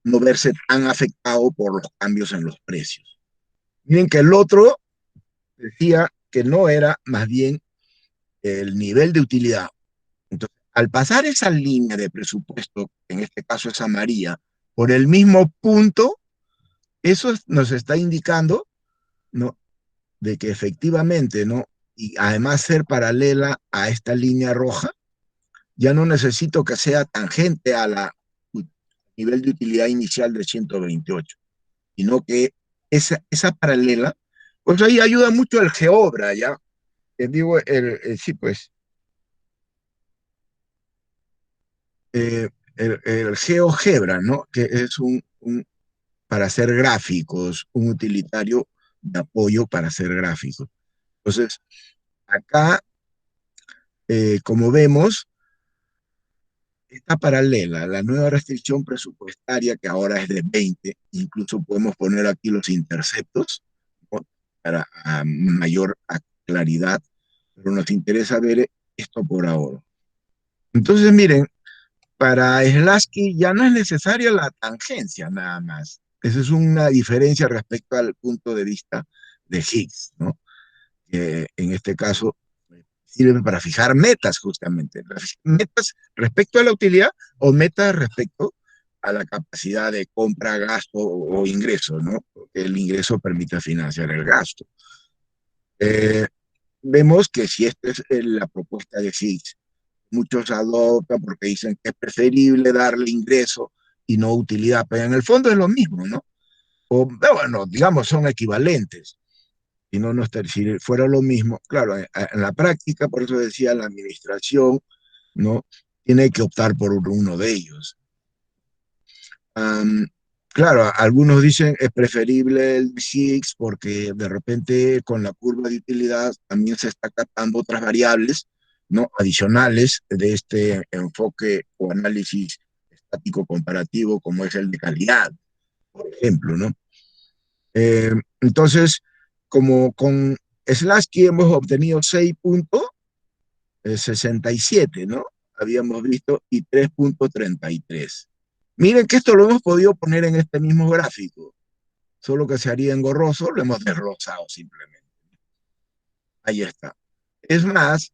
No verse tan afectado por los cambios en los precios. Miren que el otro decía que no era más bien el nivel de utilidad. Entonces, al pasar esa línea de presupuesto, en este caso es amarilla, por el mismo punto, eso nos está indicando, ¿no? De que efectivamente, ¿no? Y además ser paralela a esta línea roja, ya no necesito que sea tangente a la nivel de utilidad inicial de 128, sino que esa paralela, pues ahí ayuda mucho el GeoBra, ¿ya? Digo, sí, pues, el GeoGebra, ¿no? Que es para hacer gráficos, un utilitario de apoyo para hacer gráficos. Entonces, acá, como vemos, está paralela la nueva restricción presupuestaria, que ahora es de 20, incluso podemos poner aquí los interceptos, ¿no? Para mayor claridad, pero nos interesa ver esto por ahora. Entonces, miren, para Slasky ya no es necesaria la tangencia nada más. Esa es una diferencia respecto al punto de vista de Higgs, ¿no? Que en este caso sirve para fijar metas justamente. Metas respecto a la utilidad o metas respecto a la capacidad de compra, gasto o ingreso, ¿no? Porque el ingreso permite financiar el gasto. Vemos que si esta es la propuesta de Higgs, muchos adoptan porque dicen que es preferible darle ingreso y no utilidad, pero en el fondo es lo mismo, ¿no? O, bueno, digamos, son equivalentes. Si fuera lo mismo, claro, en la práctica, por eso decía, la administración, ¿no? Tiene que optar por uno de ellos. Claro, algunos dicen es preferible el Higgs porque de repente con la curva de utilidad también se está captando otras variables, ¿no? Adicionales de este enfoque o análisis estático comparativo como es el de calidad, por ejemplo, ¿no? Entonces, como con Slasky hemos obtenido 6.67, ¿no? Habíamos visto, y 3.33. Miren que esto lo hemos podido poner en este mismo gráfico, solo que se haría engorroso, lo hemos desglosado simplemente. Ahí está. Es más,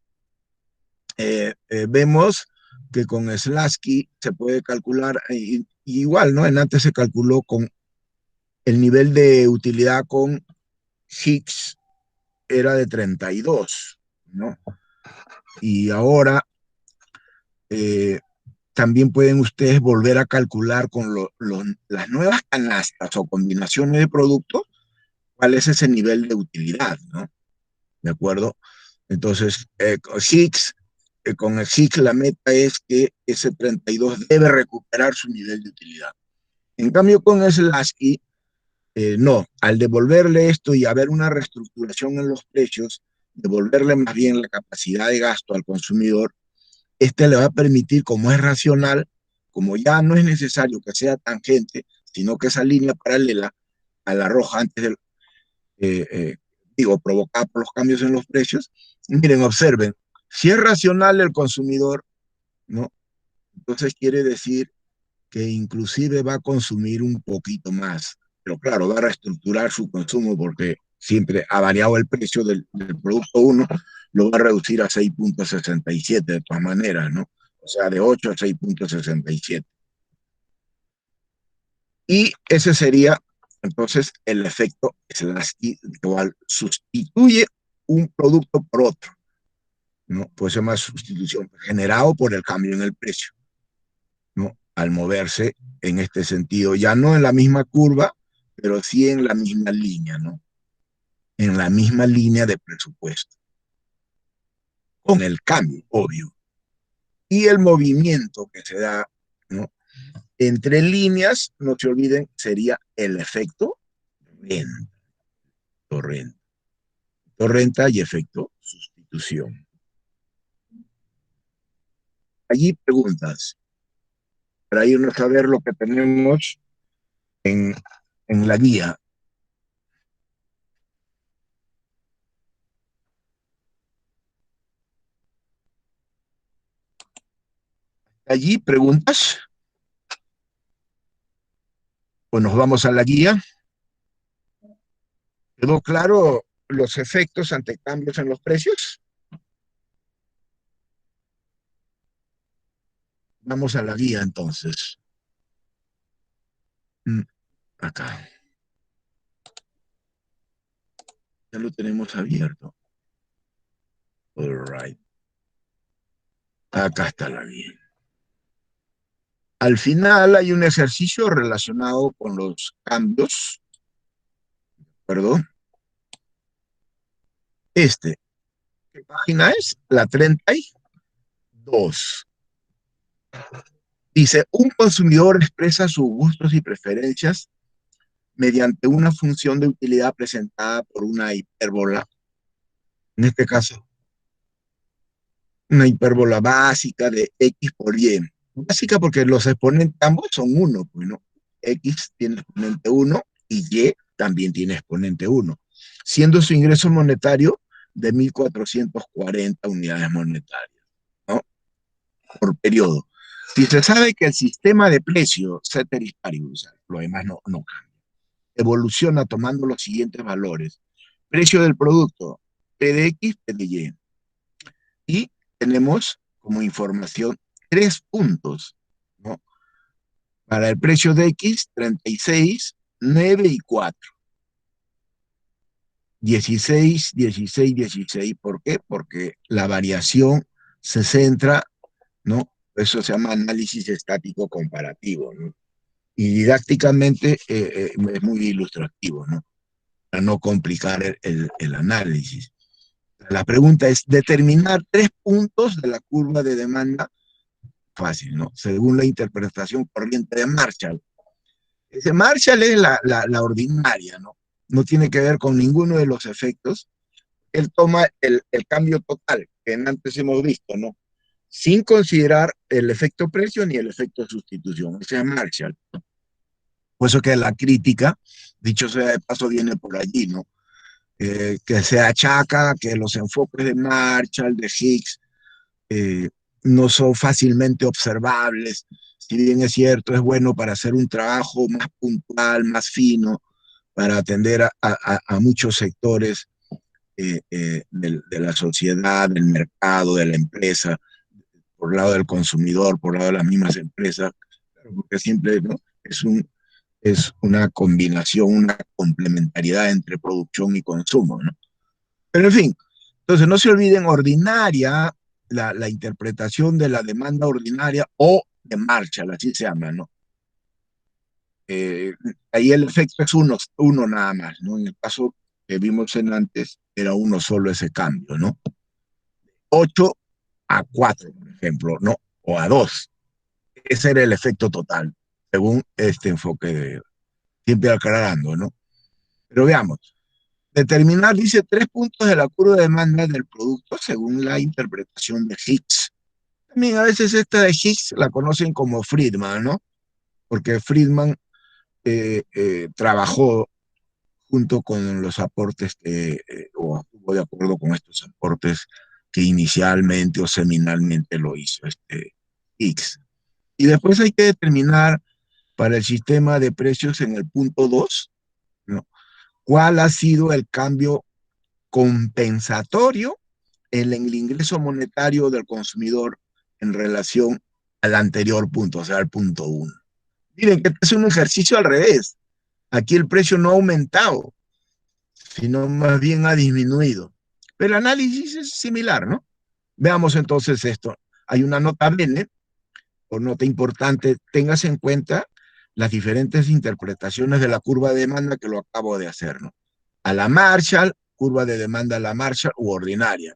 vemos que con Slasky se puede calcular, igual, ¿no? En antes se calculó con el nivel de utilidad con Higgs era de 32, ¿no? Y ahora también pueden ustedes volver a calcular con las nuevas canastas o combinaciones de productos cuál es ese nivel de utilidad, ¿no? ¿De acuerdo? Entonces, con el Higgs la meta es que ese 32 debe recuperar su nivel de utilidad. En cambio, con Slasky, no, al devolverle esto y haber una reestructuración en los precios, devolverle más bien la capacidad de gasto al consumidor, le va a permitir, como es racional, como ya no es necesario que sea tangente, sino que esa línea paralela a la roja antes del, provocada por los cambios en los precios. Miren, observen, si es racional el consumidor, ¿no? Entonces quiere decir que inclusive va a consumir un poquito más, pero claro, va a reestructurar su consumo porque siempre ha variado el precio del producto 1, lo va a reducir a 6.67 de todas maneras, ¿no? O sea, de 8 a 6.67. Y ese sería entonces el efecto Slasky, cual sustituye un producto por otro, ¿no? Puede ser más sustitución generado por el cambio en el precio, ¿no? Al moverse en este sentido, ya no en la misma curva, pero sí en la misma línea, ¿no? En la misma línea de presupuesto, con el cambio, obvio. Y el movimiento que se da, ¿no? Entre líneas, no se olviden, sería el efecto renta. Renta y efecto sustitución. Allí preguntas, para irnos a ver lo que tenemos en la guía. Allí preguntas, o nos vamos a la guía. ¿Quedó claro los efectos ante cambios en los precios? Vamos a la guía entonces. Acá. Ya lo tenemos abierto. All right. Acá está la guía. Al final hay un ejercicio relacionado con los cambios. Perdón. ¿Qué página es? La 32. Dice, un consumidor expresa sus gustos y preferencias mediante una función de utilidad presentada por una hipérbola. En este caso, una hipérbola básica de X por Y. Básica porque los exponentes ambos son 1, pues, ¿no? X tiene exponente 1 y Y también tiene exponente 1, siendo su ingreso monetario de 1.440 unidades monetarias, ¿no? Por periodo. Si se sabe que el sistema de precios, ceteris paribus, lo demás no cambia, evoluciona tomando los siguientes valores: precio del producto, P de X, P de Y. Y tenemos como información 3 puntos, ¿no? Para el precio de X, 36, 9 y 4. 16, 16, 16. ¿Por qué? Porque la variación se centra, ¿no? Eso se llama análisis estático comparativo, ¿no? Y didácticamente es muy ilustrativo, ¿no? Para no complicar el análisis. La pregunta es determinar 3 puntos de la curva de demanda. Fácil, ¿no? Según la interpretación corriente de Marshall. Ese Marshall es la ordinaria, ¿no? No tiene que ver con ninguno de los efectos. Él toma el cambio total, que antes hemos visto, ¿no? Sin considerar el efecto precio ni el efecto sustitución. Ese es Marshall. Por eso que la crítica, dicho sea de paso, viene por allí, ¿no? Que se achaca que los enfoques de Marshall, de Higgs, no son fácilmente observables. Si bien es cierto, es bueno para hacer un trabajo más puntual, más fino, para atender a muchos sectores de la sociedad, del mercado, de la empresa, por el lado del consumidor, por el lado de las mismas empresas, porque siempre, ¿no? Es una combinación, una complementariedad entre producción y consumo, ¿no? Pero en fin, entonces no se olviden ordinaria, la interpretación de la demanda ordinaria o de Marshall, así se llama, ¿no? Ahí el efecto es uno nada más, ¿no? En el caso que vimos en antes, era uno solo ese cambio, ¿no? 8 a 4, por ejemplo, ¿no? O a 2. Ese era el efecto total, según este enfoque de siempre aclarando, ¿no? Pero veamos. Determinar, dice, 3 puntos de la curva de demanda del producto según la interpretación de Hicks. También a veces esta de Hicks la conocen como Friedman, ¿no? Porque Friedman trabajó junto con los aportes o estuvo de acuerdo con estos aportes que inicialmente o seminalmente lo hizo Hicks. Y después hay que determinar para el sistema de precios en el punto 2, ¿no? ¿Cuál ha sido el cambio compensatorio en el ingreso monetario del consumidor en relación al anterior punto, o sea, al punto 1? Miren que es un ejercicio al revés. Aquí el precio no ha aumentado, sino más bien ha disminuido. Pero el análisis es similar, ¿no? Veamos entonces esto. Hay una nota bene, o nota importante, tengas en cuenta las diferentes interpretaciones de la curva de demanda que lo acabo de hacer, ¿no? A la Marshall, curva de demanda a la Marshall u ordinaria.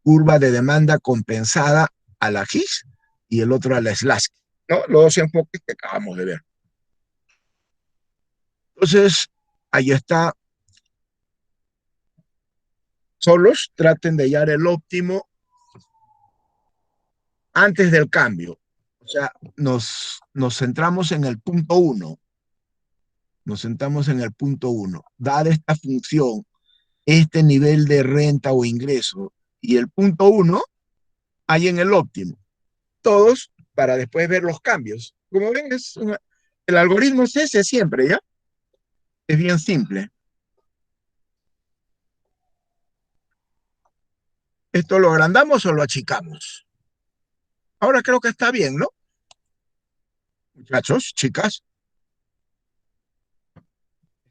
Curva de demanda compensada a la Hicks y el otro a la Slasky, ¿no? Los dos enfoques que acabamos de ver. Entonces, ahí está. Solos traten de hallar el óptimo antes del cambio. O sea, nos centramos en el punto 1. Nos centramos en el punto 1. Dada esta función, este nivel de renta o ingreso y el punto 1, hay en el óptimo. Todos para después ver los cambios. Como ven, el algoritmo es ese siempre, ¿ya? Es bien simple. ¿Esto lo agrandamos o lo achicamos? Ahora creo que está bien, ¿no? Muchachos, chicas.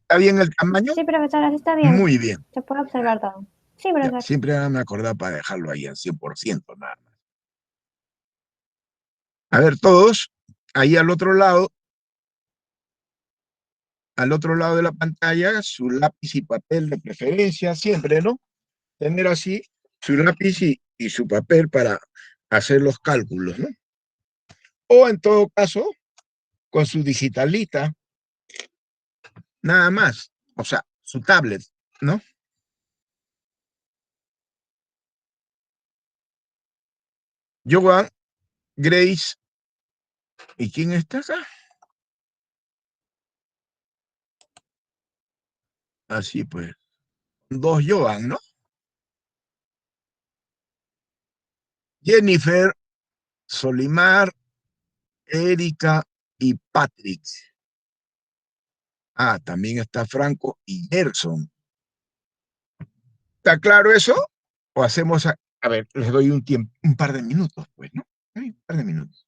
¿Está bien el tamaño? Sí, profesor, así está bien. Muy bien. Se puede observar todo. Sí, Ya, profesor. siempre me acordaba para dejarlo ahí en 100% nada más. A ver, todos, ahí al otro lado de la pantalla, su lápiz y papel de preferencia, siempre, ¿no? Tener así su lápiz y su papel para hacer los cálculos, ¿no? O en todo caso, con su digitalita, nada más, o sea, su tablet, ¿no? Joan, Grace, ¿y quién está acá? Así pues, 2 Joan, ¿no? Jennifer, Solimar, Erika y Patrick. Ah, también está Franco y Gerson. ¿Está claro eso? ¿O hacemos, a ver, les doy un tiempo, un par de minutos, pues, ¿no? Un par de minutos.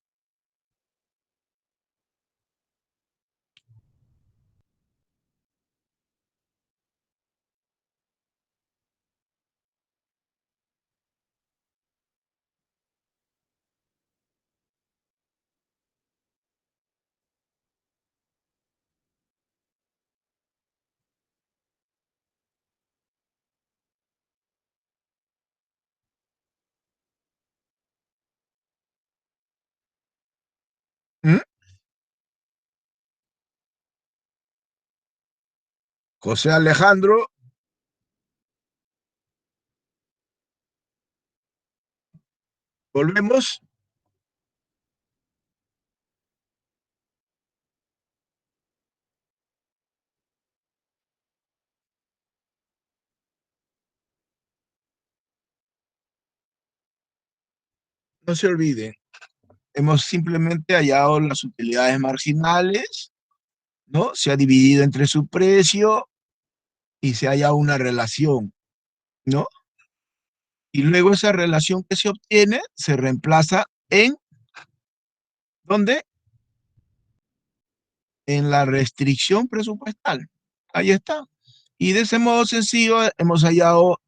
¿Mm? José Alejandro. ¿Volvemos? No se olviden, hemos simplemente hallado las utilidades marginales, ¿no? Se ha dividido entre su precio y se halla una relación, ¿no? Y luego esa relación que se obtiene se reemplaza en, ¿dónde? En la restricción presupuestal. Ahí está. Y de ese modo sencillo hemos hallado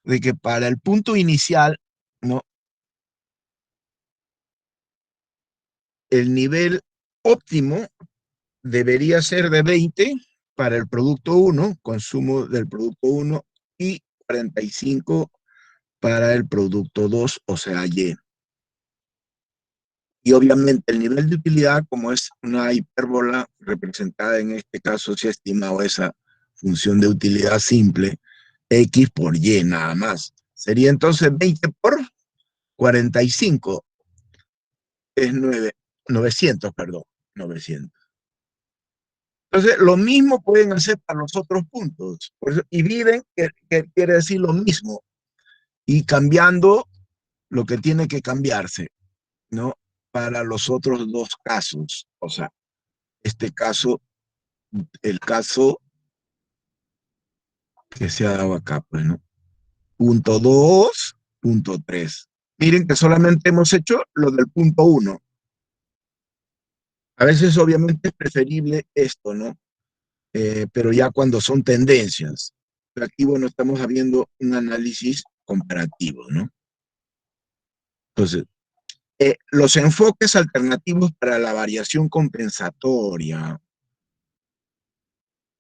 de que para el punto inicial, ¿no? El nivel óptimo debería ser de 20 para el producto 1, consumo del producto 1, y 45 para el producto 2, o sea, Y. Y obviamente el nivel de utilidad, como es una hipérbola representada en este caso, se ha estimado esa función de utilidad simple, X por Y nada más. Sería entonces 20 por 45, es 900, perdón, 900. Entonces, lo mismo pueden hacer para los otros puntos. Por eso, y viven, que quiere decir lo mismo, y cambiando lo que tiene que cambiarse, ¿no? Para los otros dos casos. O sea, este caso, el caso que se ha dado acá, pues, ¿no? Punto 2, punto 3. Miren que solamente hemos hecho lo del punto 1. A veces, obviamente, es preferible esto, ¿no? Pero ya cuando son tendencias. Pero aquí, bueno, estamos haciendo un análisis comparativo, ¿no? Entonces, los enfoques alternativos para la variación compensatoria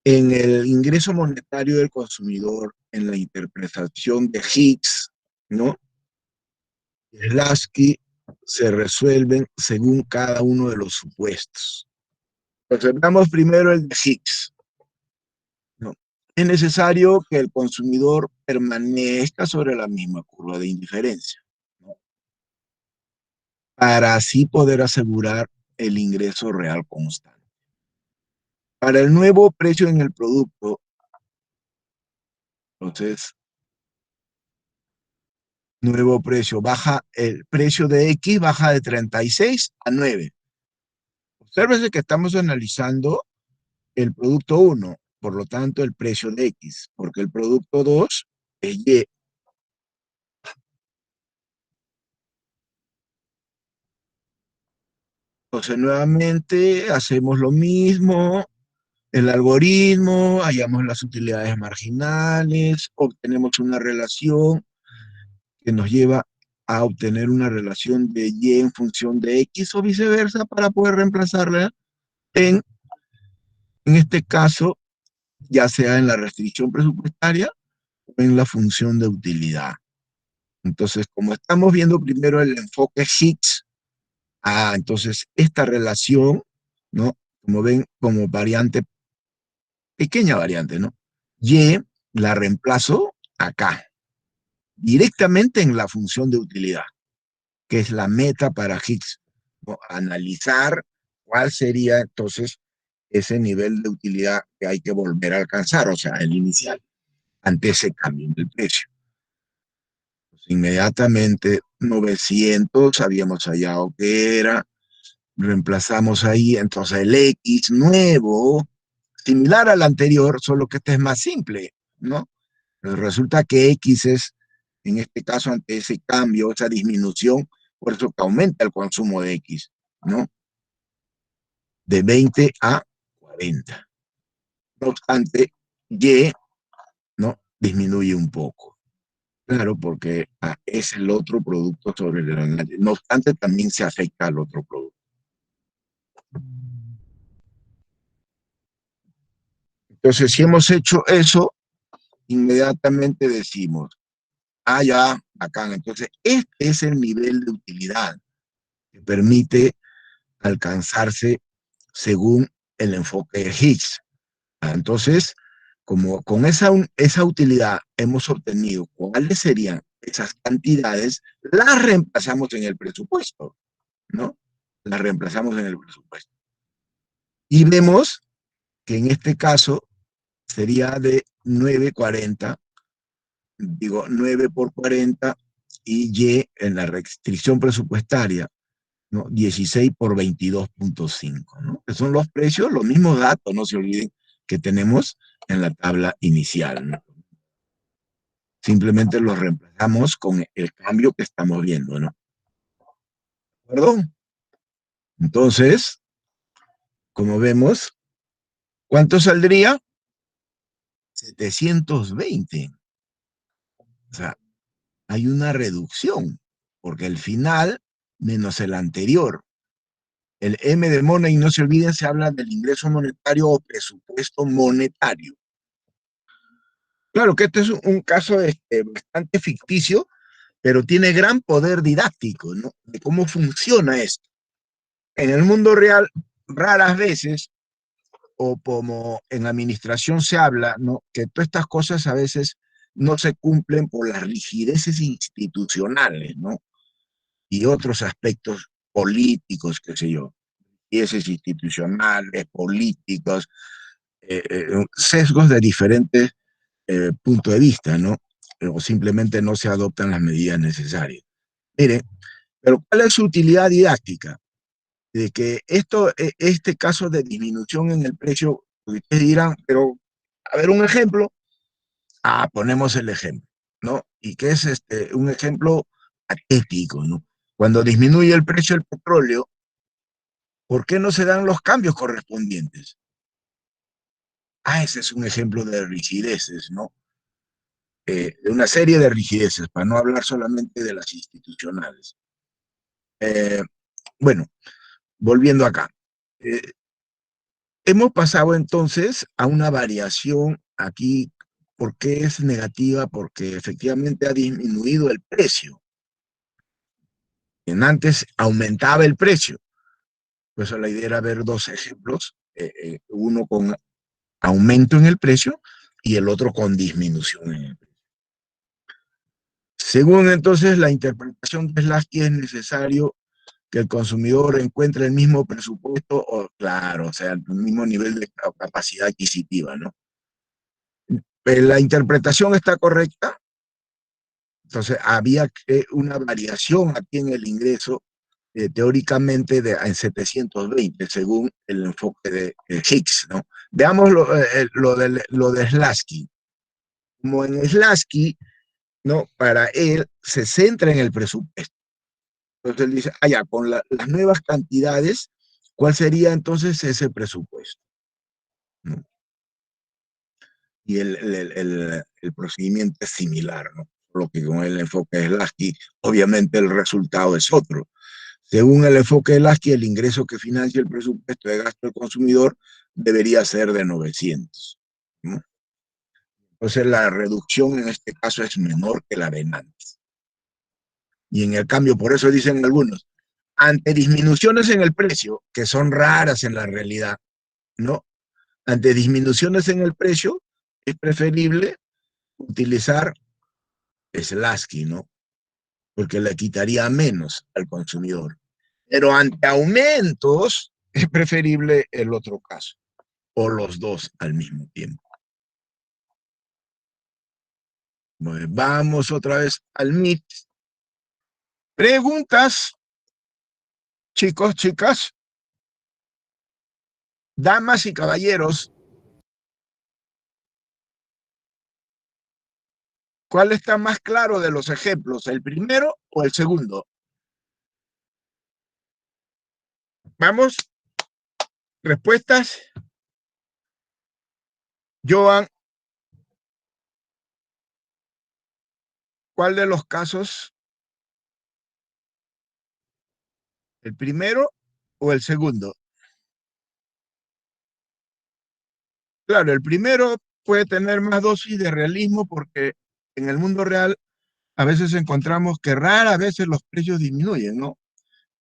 en el ingreso monetario del consumidor, en la interpretación de Hicks, ¿no? Lasky, se resuelven según cada uno de los supuestos. Observamos primero el de Hicks. ¿No? Es necesario que el consumidor permanezca sobre la misma curva de indiferencia, ¿no? Para así poder asegurar el ingreso real constante. Para el nuevo precio en el producto, entonces, nuevo precio, baja el precio de X, baja de 36 a 9. Obsérvese que estamos analizando el producto 1, por lo tanto el precio de X, porque el producto 2 es Y. Entonces nuevamente hacemos lo mismo, el algoritmo, hallamos las utilidades marginales, obtenemos una relación que nos lleva a obtener una relación de Y en función de X o viceversa para poder reemplazarla en este caso, ya sea en la restricción presupuestaria o en la función de utilidad. Entonces, como estamos viendo primero el enfoque Hicks, entonces esta relación, ¿no? Como ven, como variante, pequeña variante, ¿no? Y la reemplazo acá, directamente en la función de utilidad, que es la meta para Hicks, ¿no? Analizar cuál sería entonces ese nivel de utilidad que hay que volver a alcanzar, o sea, el inicial, ante ese cambio en el precio. Pues inmediatamente 900 habíamos hallado que era, reemplazamos ahí, entonces el X nuevo, similar al anterior, solo que este es más simple, ¿no? Pero resulta que X es, en este caso, ante ese cambio, esa disminución, por eso que aumenta el consumo de X, ¿no? De 20 a 40. No obstante, Y, ¿no? Disminuye un poco. Claro, porque es el otro producto sobre el análisis. No obstante, también se afecta al otro producto. Entonces, si hemos hecho eso, inmediatamente decimos, ya, bacán. Entonces, este es el nivel de utilidad que permite alcanzarse según el enfoque de Hicks. Entonces, como con esa utilidad hemos obtenido cuáles serían esas cantidades, las reemplazamos en el presupuesto, ¿no? Las reemplazamos en el presupuesto. Y vemos que en este caso sería de 9,40, digo 9 por 40, y en la restricción presupuestaria, ¿no? 16 por 22,5, ¿no? Que son los precios, los mismos datos, no se olviden, que tenemos en la tabla inicial, ¿no? Simplemente los reemplazamos con el cambio que estamos viendo, ¿no? acuerdo? Entonces, como vemos, ¿cuánto saldría? 720. O sea, hay una reducción, porque el final menos el anterior. El M de Money, no se olviden, se habla del ingreso monetario o presupuesto monetario. Claro que este es un caso bastante ficticio, pero tiene gran poder didáctico, ¿no? De cómo funciona esto. En el mundo real, raras veces, o como en administración se habla, ¿no? Que todas estas cosas a veces no se cumplen por las rigideces institucionales, ¿no? Y otros aspectos políticos, qué sé yo, rigideces institucionales, políticos, sesgos de diferentes puntos de vista, ¿no? O simplemente no se adoptan las medidas necesarias. Mire, pero ¿cuál es su utilidad didáctica? De que este caso de disminución en el precio, ustedes dirán, pero, a ver, un ejemplo. Ponemos el ejemplo, ¿no? Y que es un ejemplo patético, ¿no? Cuando disminuye el precio del petróleo, ¿por qué no se dan los cambios correspondientes? Ese es un ejemplo de rigideces, ¿no? De una serie de rigideces, para no hablar solamente de las institucionales. Bueno, volviendo acá. Hemos pasado entonces a una variación aquí. ¿Por qué es negativa? Porque efectivamente ha disminuido el precio. Antes aumentaba el precio. Por eso la idea era ver dos ejemplos, uno con aumento en el precio y el otro con disminución en el precio. Según entonces la interpretación de Slasky, es necesario que el consumidor encuentre el mismo presupuesto, o claro, o sea, el mismo nivel de capacidad adquisitiva, ¿no? Pero la interpretación está correcta, entonces había una variación aquí en el ingreso, teóricamente en 720, según el enfoque de Hicks, ¿no? Veamos lo de Slasky. Como en Slasky, ¿no? Para él se centra en el presupuesto. Entonces él dice, ya, con las nuevas cantidades, ¿cuál sería entonces ese presupuesto? ¿No? Y el procedimiento es similar, ¿no? Lo que con el enfoque de Slasky, obviamente el resultado es otro. Según el enfoque de Lasky, el ingreso que financia el presupuesto de gasto del consumidor debería ser de 900, ¿no? Entonces la reducción en este caso es menor que la de antes. Y en el cambio, por eso dicen algunos, ante disminuciones en el precio, que son raras en la realidad, ¿no? Ante disminuciones en el precio, es preferible utilizar Slasky, ¿no? Porque le quitaría menos al consumidor. Pero ante aumentos, es preferible el otro caso, o los dos al mismo tiempo. Bueno, vamos otra vez al MIT. Preguntas, chicos, chicas, damas y caballeros. ¿Cuál está más claro de los ejemplos, el primero o el segundo? Vamos, respuestas. Joan, ¿cuál de los casos? ¿El primero o el segundo? Claro, el primero puede tener más dosis de realismo porque en el mundo real a veces encontramos que rara veces los precios disminuyen, ¿no?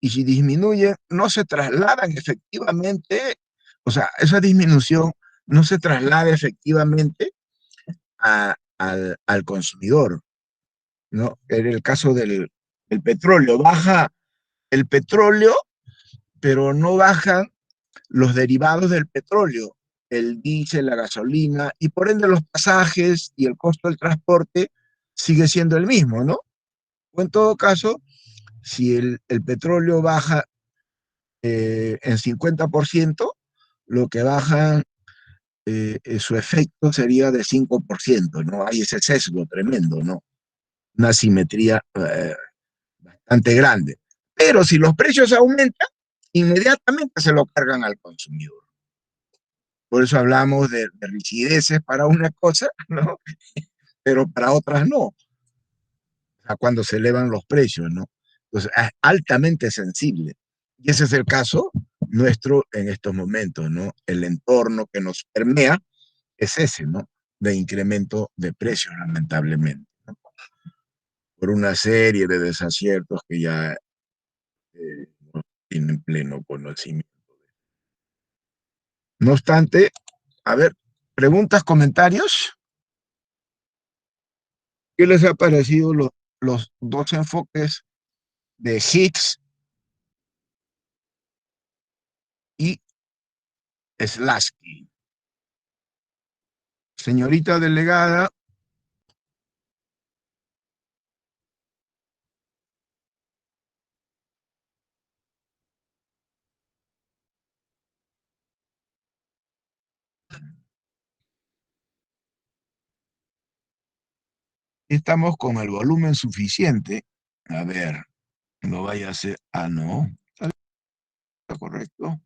Y si disminuyen, no se trasladan efectivamente, o sea, esa disminución no se traslada efectivamente al consumidor, ¿no? En el caso del petróleo, baja el petróleo, pero no bajan los derivados del petróleo, el diésel, la gasolina, y por ende los pasajes y el costo del transporte sigue siendo el mismo, ¿no? O en todo caso, si el petróleo baja en 50%, lo que baja su efecto sería de 5%, ¿no? Hay ese sesgo tremendo, ¿no? Una asimetría bastante grande. Pero si los precios aumentan, inmediatamente se lo cargan al consumidor. Por eso hablamos de rigideces para una cosa, ¿no? Pero para otras no. O sea, cuando se elevan los precios, ¿no? Entonces, es altamente sensible. Y ese es el caso nuestro en estos momentos, ¿no? El entorno que nos permea es ese, ¿no? De incremento de precios, lamentablemente, ¿no? Por una serie de desaciertos que ya no tienen pleno conocimiento. No obstante, a ver, preguntas, comentarios. ¿Qué les ha parecido los dos enfoques de Hicks y Slasky? Señorita delegada. Estamos con el volumen suficiente. A ver, no vaya a ser... Ah, no. ¿Está correcto?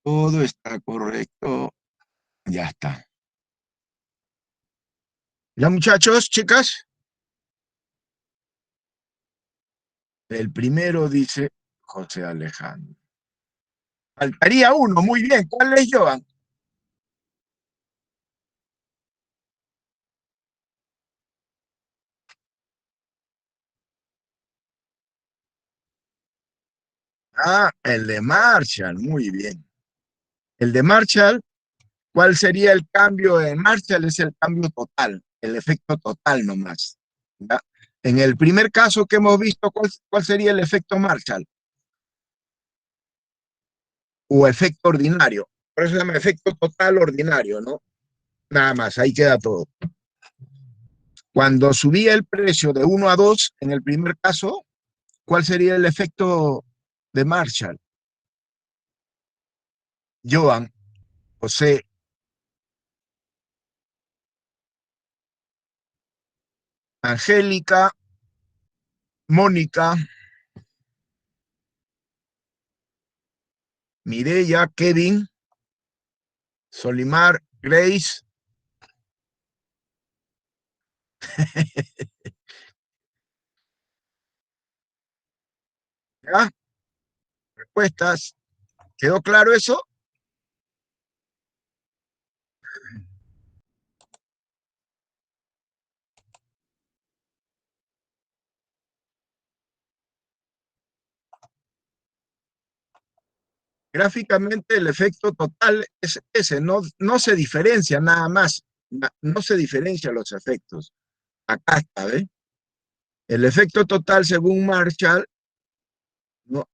Todo está correcto. Ya está. ¿Ya, muchachos, chicas? El primero dice José Alejandro. Faltaría uno, muy bien. ¿Cuál es, Joan? Ah, el de Marshall, muy bien. El de Marshall, ¿cuál sería el cambio en Marshall? Es el cambio total, el efecto total nomás, ¿ya? En el primer caso que hemos visto, ¿cuál sería el efecto Marshall? O efecto ordinario. Por eso se llama efecto total ordinario, ¿no? Nada más, ahí queda todo. Cuando subía el precio de 1 a 2, en el primer caso, ¿cuál sería el efecto de Marshall? Joan, José, Angélica, Mónica, Mireya, Kevin, Solimar, Grace. ¿Ya? Respuestas. ¿Quedó claro eso? Gráficamente el efecto total es ese, no se diferencia nada más, no se diferencia los efectos. Acá está, ¿ves? El efecto total según Marshall, ¿no?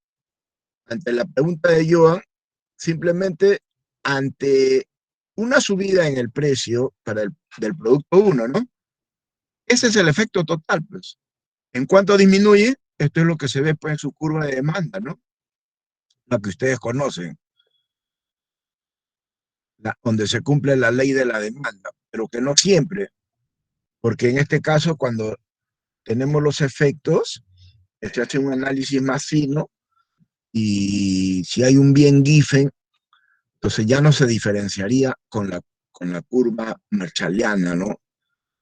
Ante la pregunta de Joan, simplemente ante una subida en el precio del producto 1, ¿no? Ese es el efecto total, pues. En cuanto disminuye, esto es lo que se ve pues, en su curva de demanda, ¿no? La que ustedes conocen, donde se cumple la ley de la demanda, pero que no siempre, porque en este caso, cuando tenemos los efectos, se hace un análisis más fino y si hay un bien Giffen, entonces ya no se diferenciaría con la curva marshalliana, ¿no?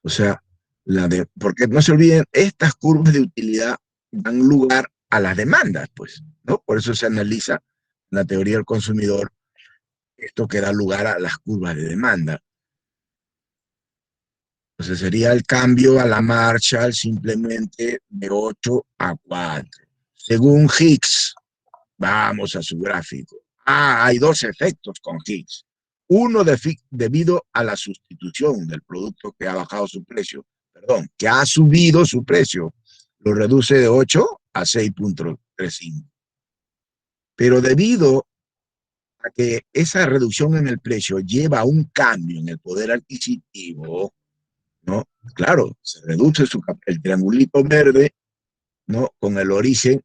O sea, porque no se olviden, estas curvas de utilidad dan lugar a las demandas, pues, ¿no? Por eso se analiza en la teoría del consumidor esto que da lugar a las curvas de demanda. Entonces sería el cambio a la Marshall simplemente de 8 a 4. Según Hicks, vamos a su gráfico. Hay dos efectos con Hicks. Uno debido a la sustitución del producto que ha bajado su precio, que ha subido su precio, lo reduce de 8 a 6.35. Pero debido a que esa reducción en el precio lleva a un cambio en el poder adquisitivo, ¿no? Claro, se reduce el triangulito verde, ¿no? Con el origen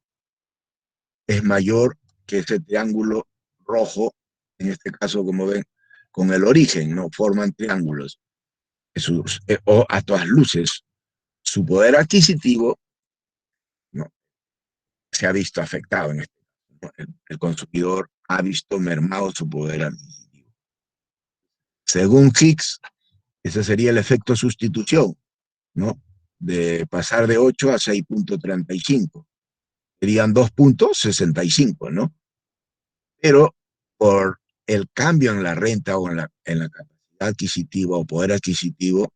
es mayor que ese triángulo rojo, en este caso, como ven, con el origen, ¿no? Forman triángulos. O a todas luces, su poder adquisitivo, ¿no? se ha visto afectado en este caso, ¿no? El consumidor ha visto mermado su poder adquisitivo. Según Higgs, ese sería el efecto sustitución, ¿no? De pasar de 8 a 6.35. Serían 2.65, ¿no? Pero por el cambio en la renta o en la capacidad adquisitiva o poder adquisitivo,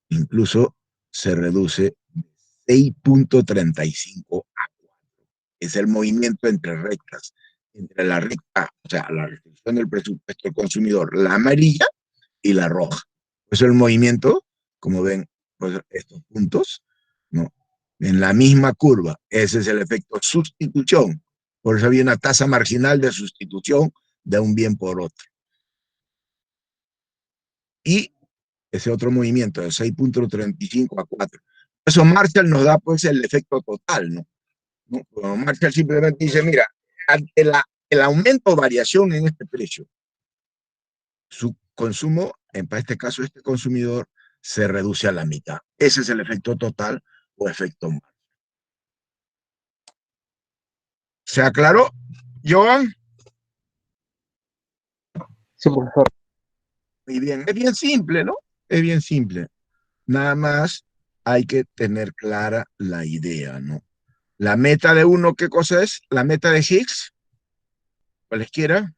incluso se reduce 6.35 a 4. Es el movimiento entre rectas, entre la recta, o sea, la restricción del presupuesto del consumidor, la amarilla y la roja. Por eso el movimiento, como ven, pues estos puntos, ¿no? En la misma curva, ese es el efecto sustitución. Por eso había una tasa marginal de sustitución de un bien por otro. Y ese otro movimiento de 6.35 a 4. Eso Marshall nos da pues el efecto total, ¿no? Bueno, Marshall simplemente dice, mira, ante el aumento o variación en este precio, su consumo, para este caso este consumidor, se reduce a la mitad. Ese es el efecto total o efecto Marshall. ¿Se aclaró, Joan? Sí, profesor. Muy bien, es bien simple, ¿no? Es bien simple. Nada más hay que tener clara la idea, ¿no? La meta de uno, ¿qué cosa es? La meta de Higgs, cualesquiera,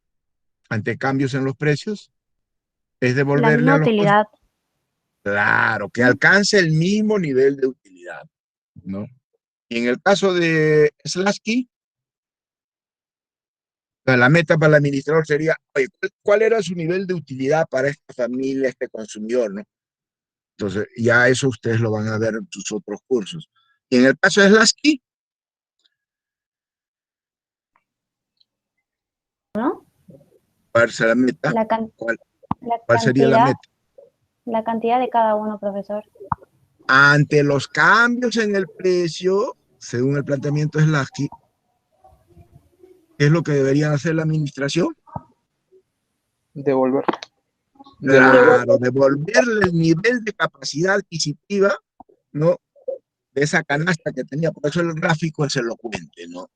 ante cambios en los precios, es La devolverle misma a los utilidad. claro, que alcance el mismo nivel de utilidad, ¿no? Y en el caso de Slasky, la meta para el administrador sería, oye, ¿cuál era su nivel de utilidad para esta familia, este consumidor, ¿no? Entonces, ya eso ustedes lo van a ver en sus otros cursos. Y en el caso de Slasky, ¿No? ¿cuál será la meta? La, can- ¿Cuál, la cuál sería la cantidad, meta? la cantidad de cada uno, profesor. Ante los cambios en el precio, según el planteamiento de Slasky, ¿qué es lo que deberían hacer la administración? Devolver. Claro, devolverle el nivel de capacidad adquisitiva, ¿no? De esa canasta que tenía. Por eso el gráfico es elocuente, ¿no?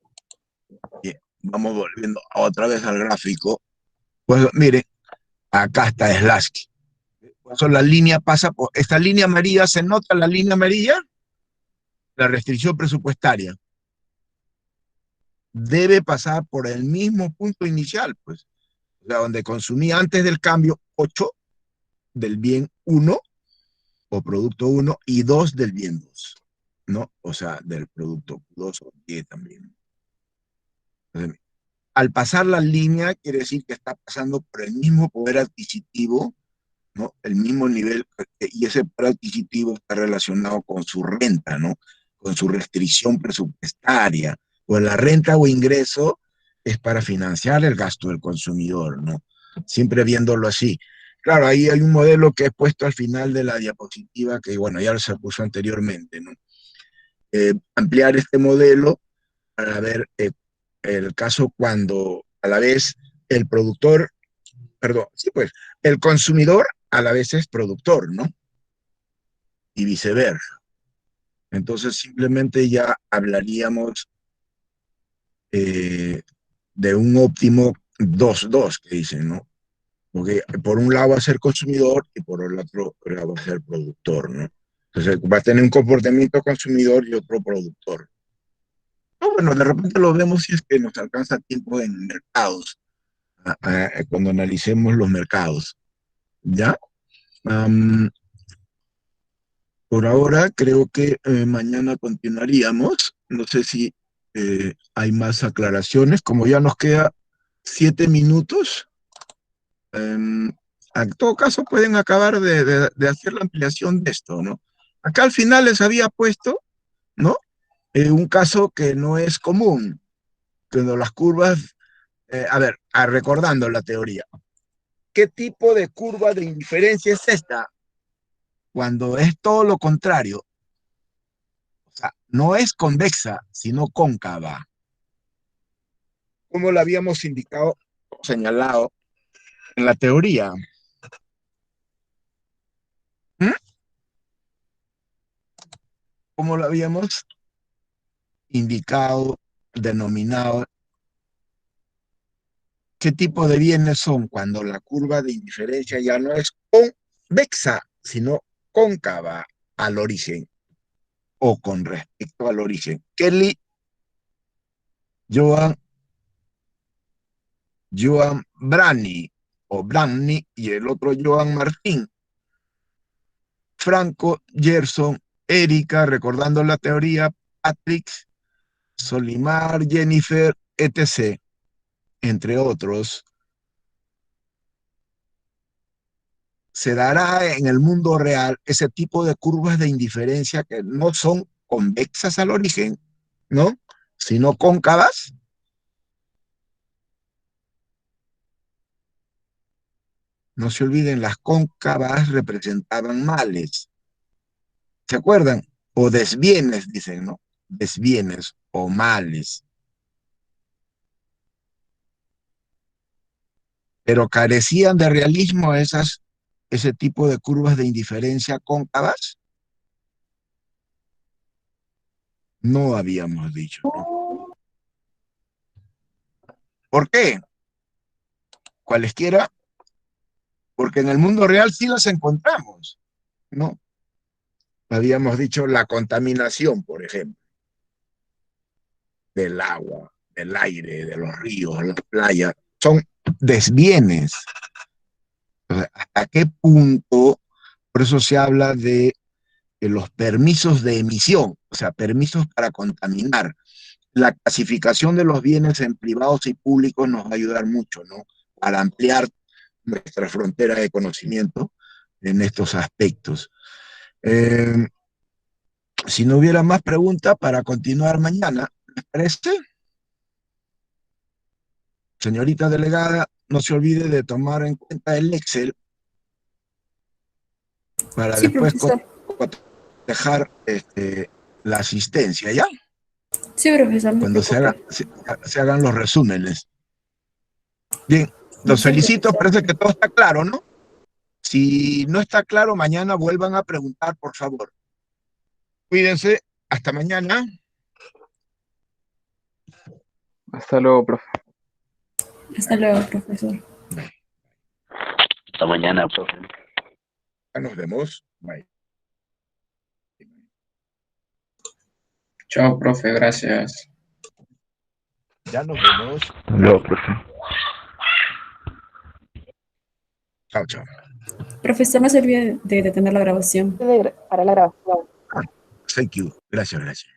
Bien, vamos volviendo otra vez al gráfico. Pues mire, acá está Slasky. Por eso la línea pasa por esta línea amarilla. ¿Se nota la línea amarilla? La restricción presupuestaria debe pasar por el mismo punto inicial, pues. O sea, donde consumía antes del cambio 8 del bien 1 o producto 1 y 2 del bien 2, ¿no? O sea, del producto 2 o 10 también. Entonces, al pasar la línea, quiere decir que está pasando por el mismo poder adquisitivo, ¿no? El mismo nivel, y ese poder adquisitivo está relacionado con su renta, ¿no? Con su restricción presupuestaria, o la renta o ingreso es para financiar el gasto del consumidor, ¿no? Siempre viéndolo así. Claro, ahí hay un modelo que he puesto al final de la diapositiva, que bueno, ya se puso anteriormente, ¿no? Ampliar este modelo para ver el caso cuando a la vez el productor, perdón, sí, pues, el consumidor a la vez es productor, ¿no? Y viceversa. Entonces simplemente ya hablaríamos de un óptimo 2-2 que dicen, ¿no? Porque por un lado va a ser consumidor y por el otro lado va a ser productor, ¿no? Entonces va a tener un comportamiento consumidor y otro productor. No, bueno, de repente lo vemos si es que nos alcanza tiempo en mercados, cuando analicemos los mercados, ¿ya? Por ahora creo que mañana continuaríamos. No sé si hay más aclaraciones. Como ya nos queda 7 minutos, en todo caso pueden acabar de hacer la ampliación de esto, ¿no? Acá al final les había puesto, ¿no? Un caso que no es común, cuando las curvas, a ver, recordando la teoría, ¿qué tipo de curva de indiferencia es esta? Cuando es todo lo contrario, o sea, no es convexa, sino cóncava. Como lo habíamos indicado, señalado en la teoría. ¿Mm? Como lo habíamos indicado, denominado. ¿Qué tipo de bienes son cuando la curva de indiferencia ya no es convexa, sino cóncava al origen o con respecto al origen? Kelly, Joan Brani o Branny y el otro Joan Martín. Franco, Gerson, Erika, recordando la teoría, Patrick, Solimar, Jennifer, etc., entre otros. Se dará en el mundo real ese tipo de curvas de indiferencia que no son convexas al origen, ¿no? Sino cóncavas. No se olviden, las cóncavas representaban males. ¿Se acuerdan? O desbienes, dicen, ¿no? Desbienes o males. Pero carecían de realismo ese tipo de curvas de indiferencia cóncavas. No habíamos dicho, ¿no? ¿Por qué? Cualesquiera, porque en el mundo real sí las encontramos, ¿no? Habíamos dicho la contaminación, por ejemplo, del agua, del aire, de los ríos, las playas, son desbienes. Entonces, ¿hasta qué punto? Por eso se habla de los permisos de emisión, o sea, permisos para contaminar. La clasificación de los bienes en privados y públicos nos va a ayudar mucho, ¿no? Para ampliar nuestra frontera de conocimiento en estos aspectos. Si no hubiera más preguntas, para continuar mañana, ¿les parece? Señorita delegada, no se olvide de tomar en cuenta el Excel para Sí, después profesor. dejar la asistencia, ¿ya? Sí, profesor, no se Cuando preocupe. se hagan los resúmenes. Bien, los Sí, felicito, profesor. parece que todo está claro, ¿no? Si no está claro, mañana vuelvan a preguntar, por favor. Cuídense, hasta mañana. Hasta luego, profe. Hasta luego, profesor. Hasta mañana, profe. Ya nos vemos. Bye. Chao, profe, gracias. Ya nos vemos. No, profe. Chao, chao. Profesor, no se olvide de detener la grabación. Para la grabación. Thank you. Gracias, gracias.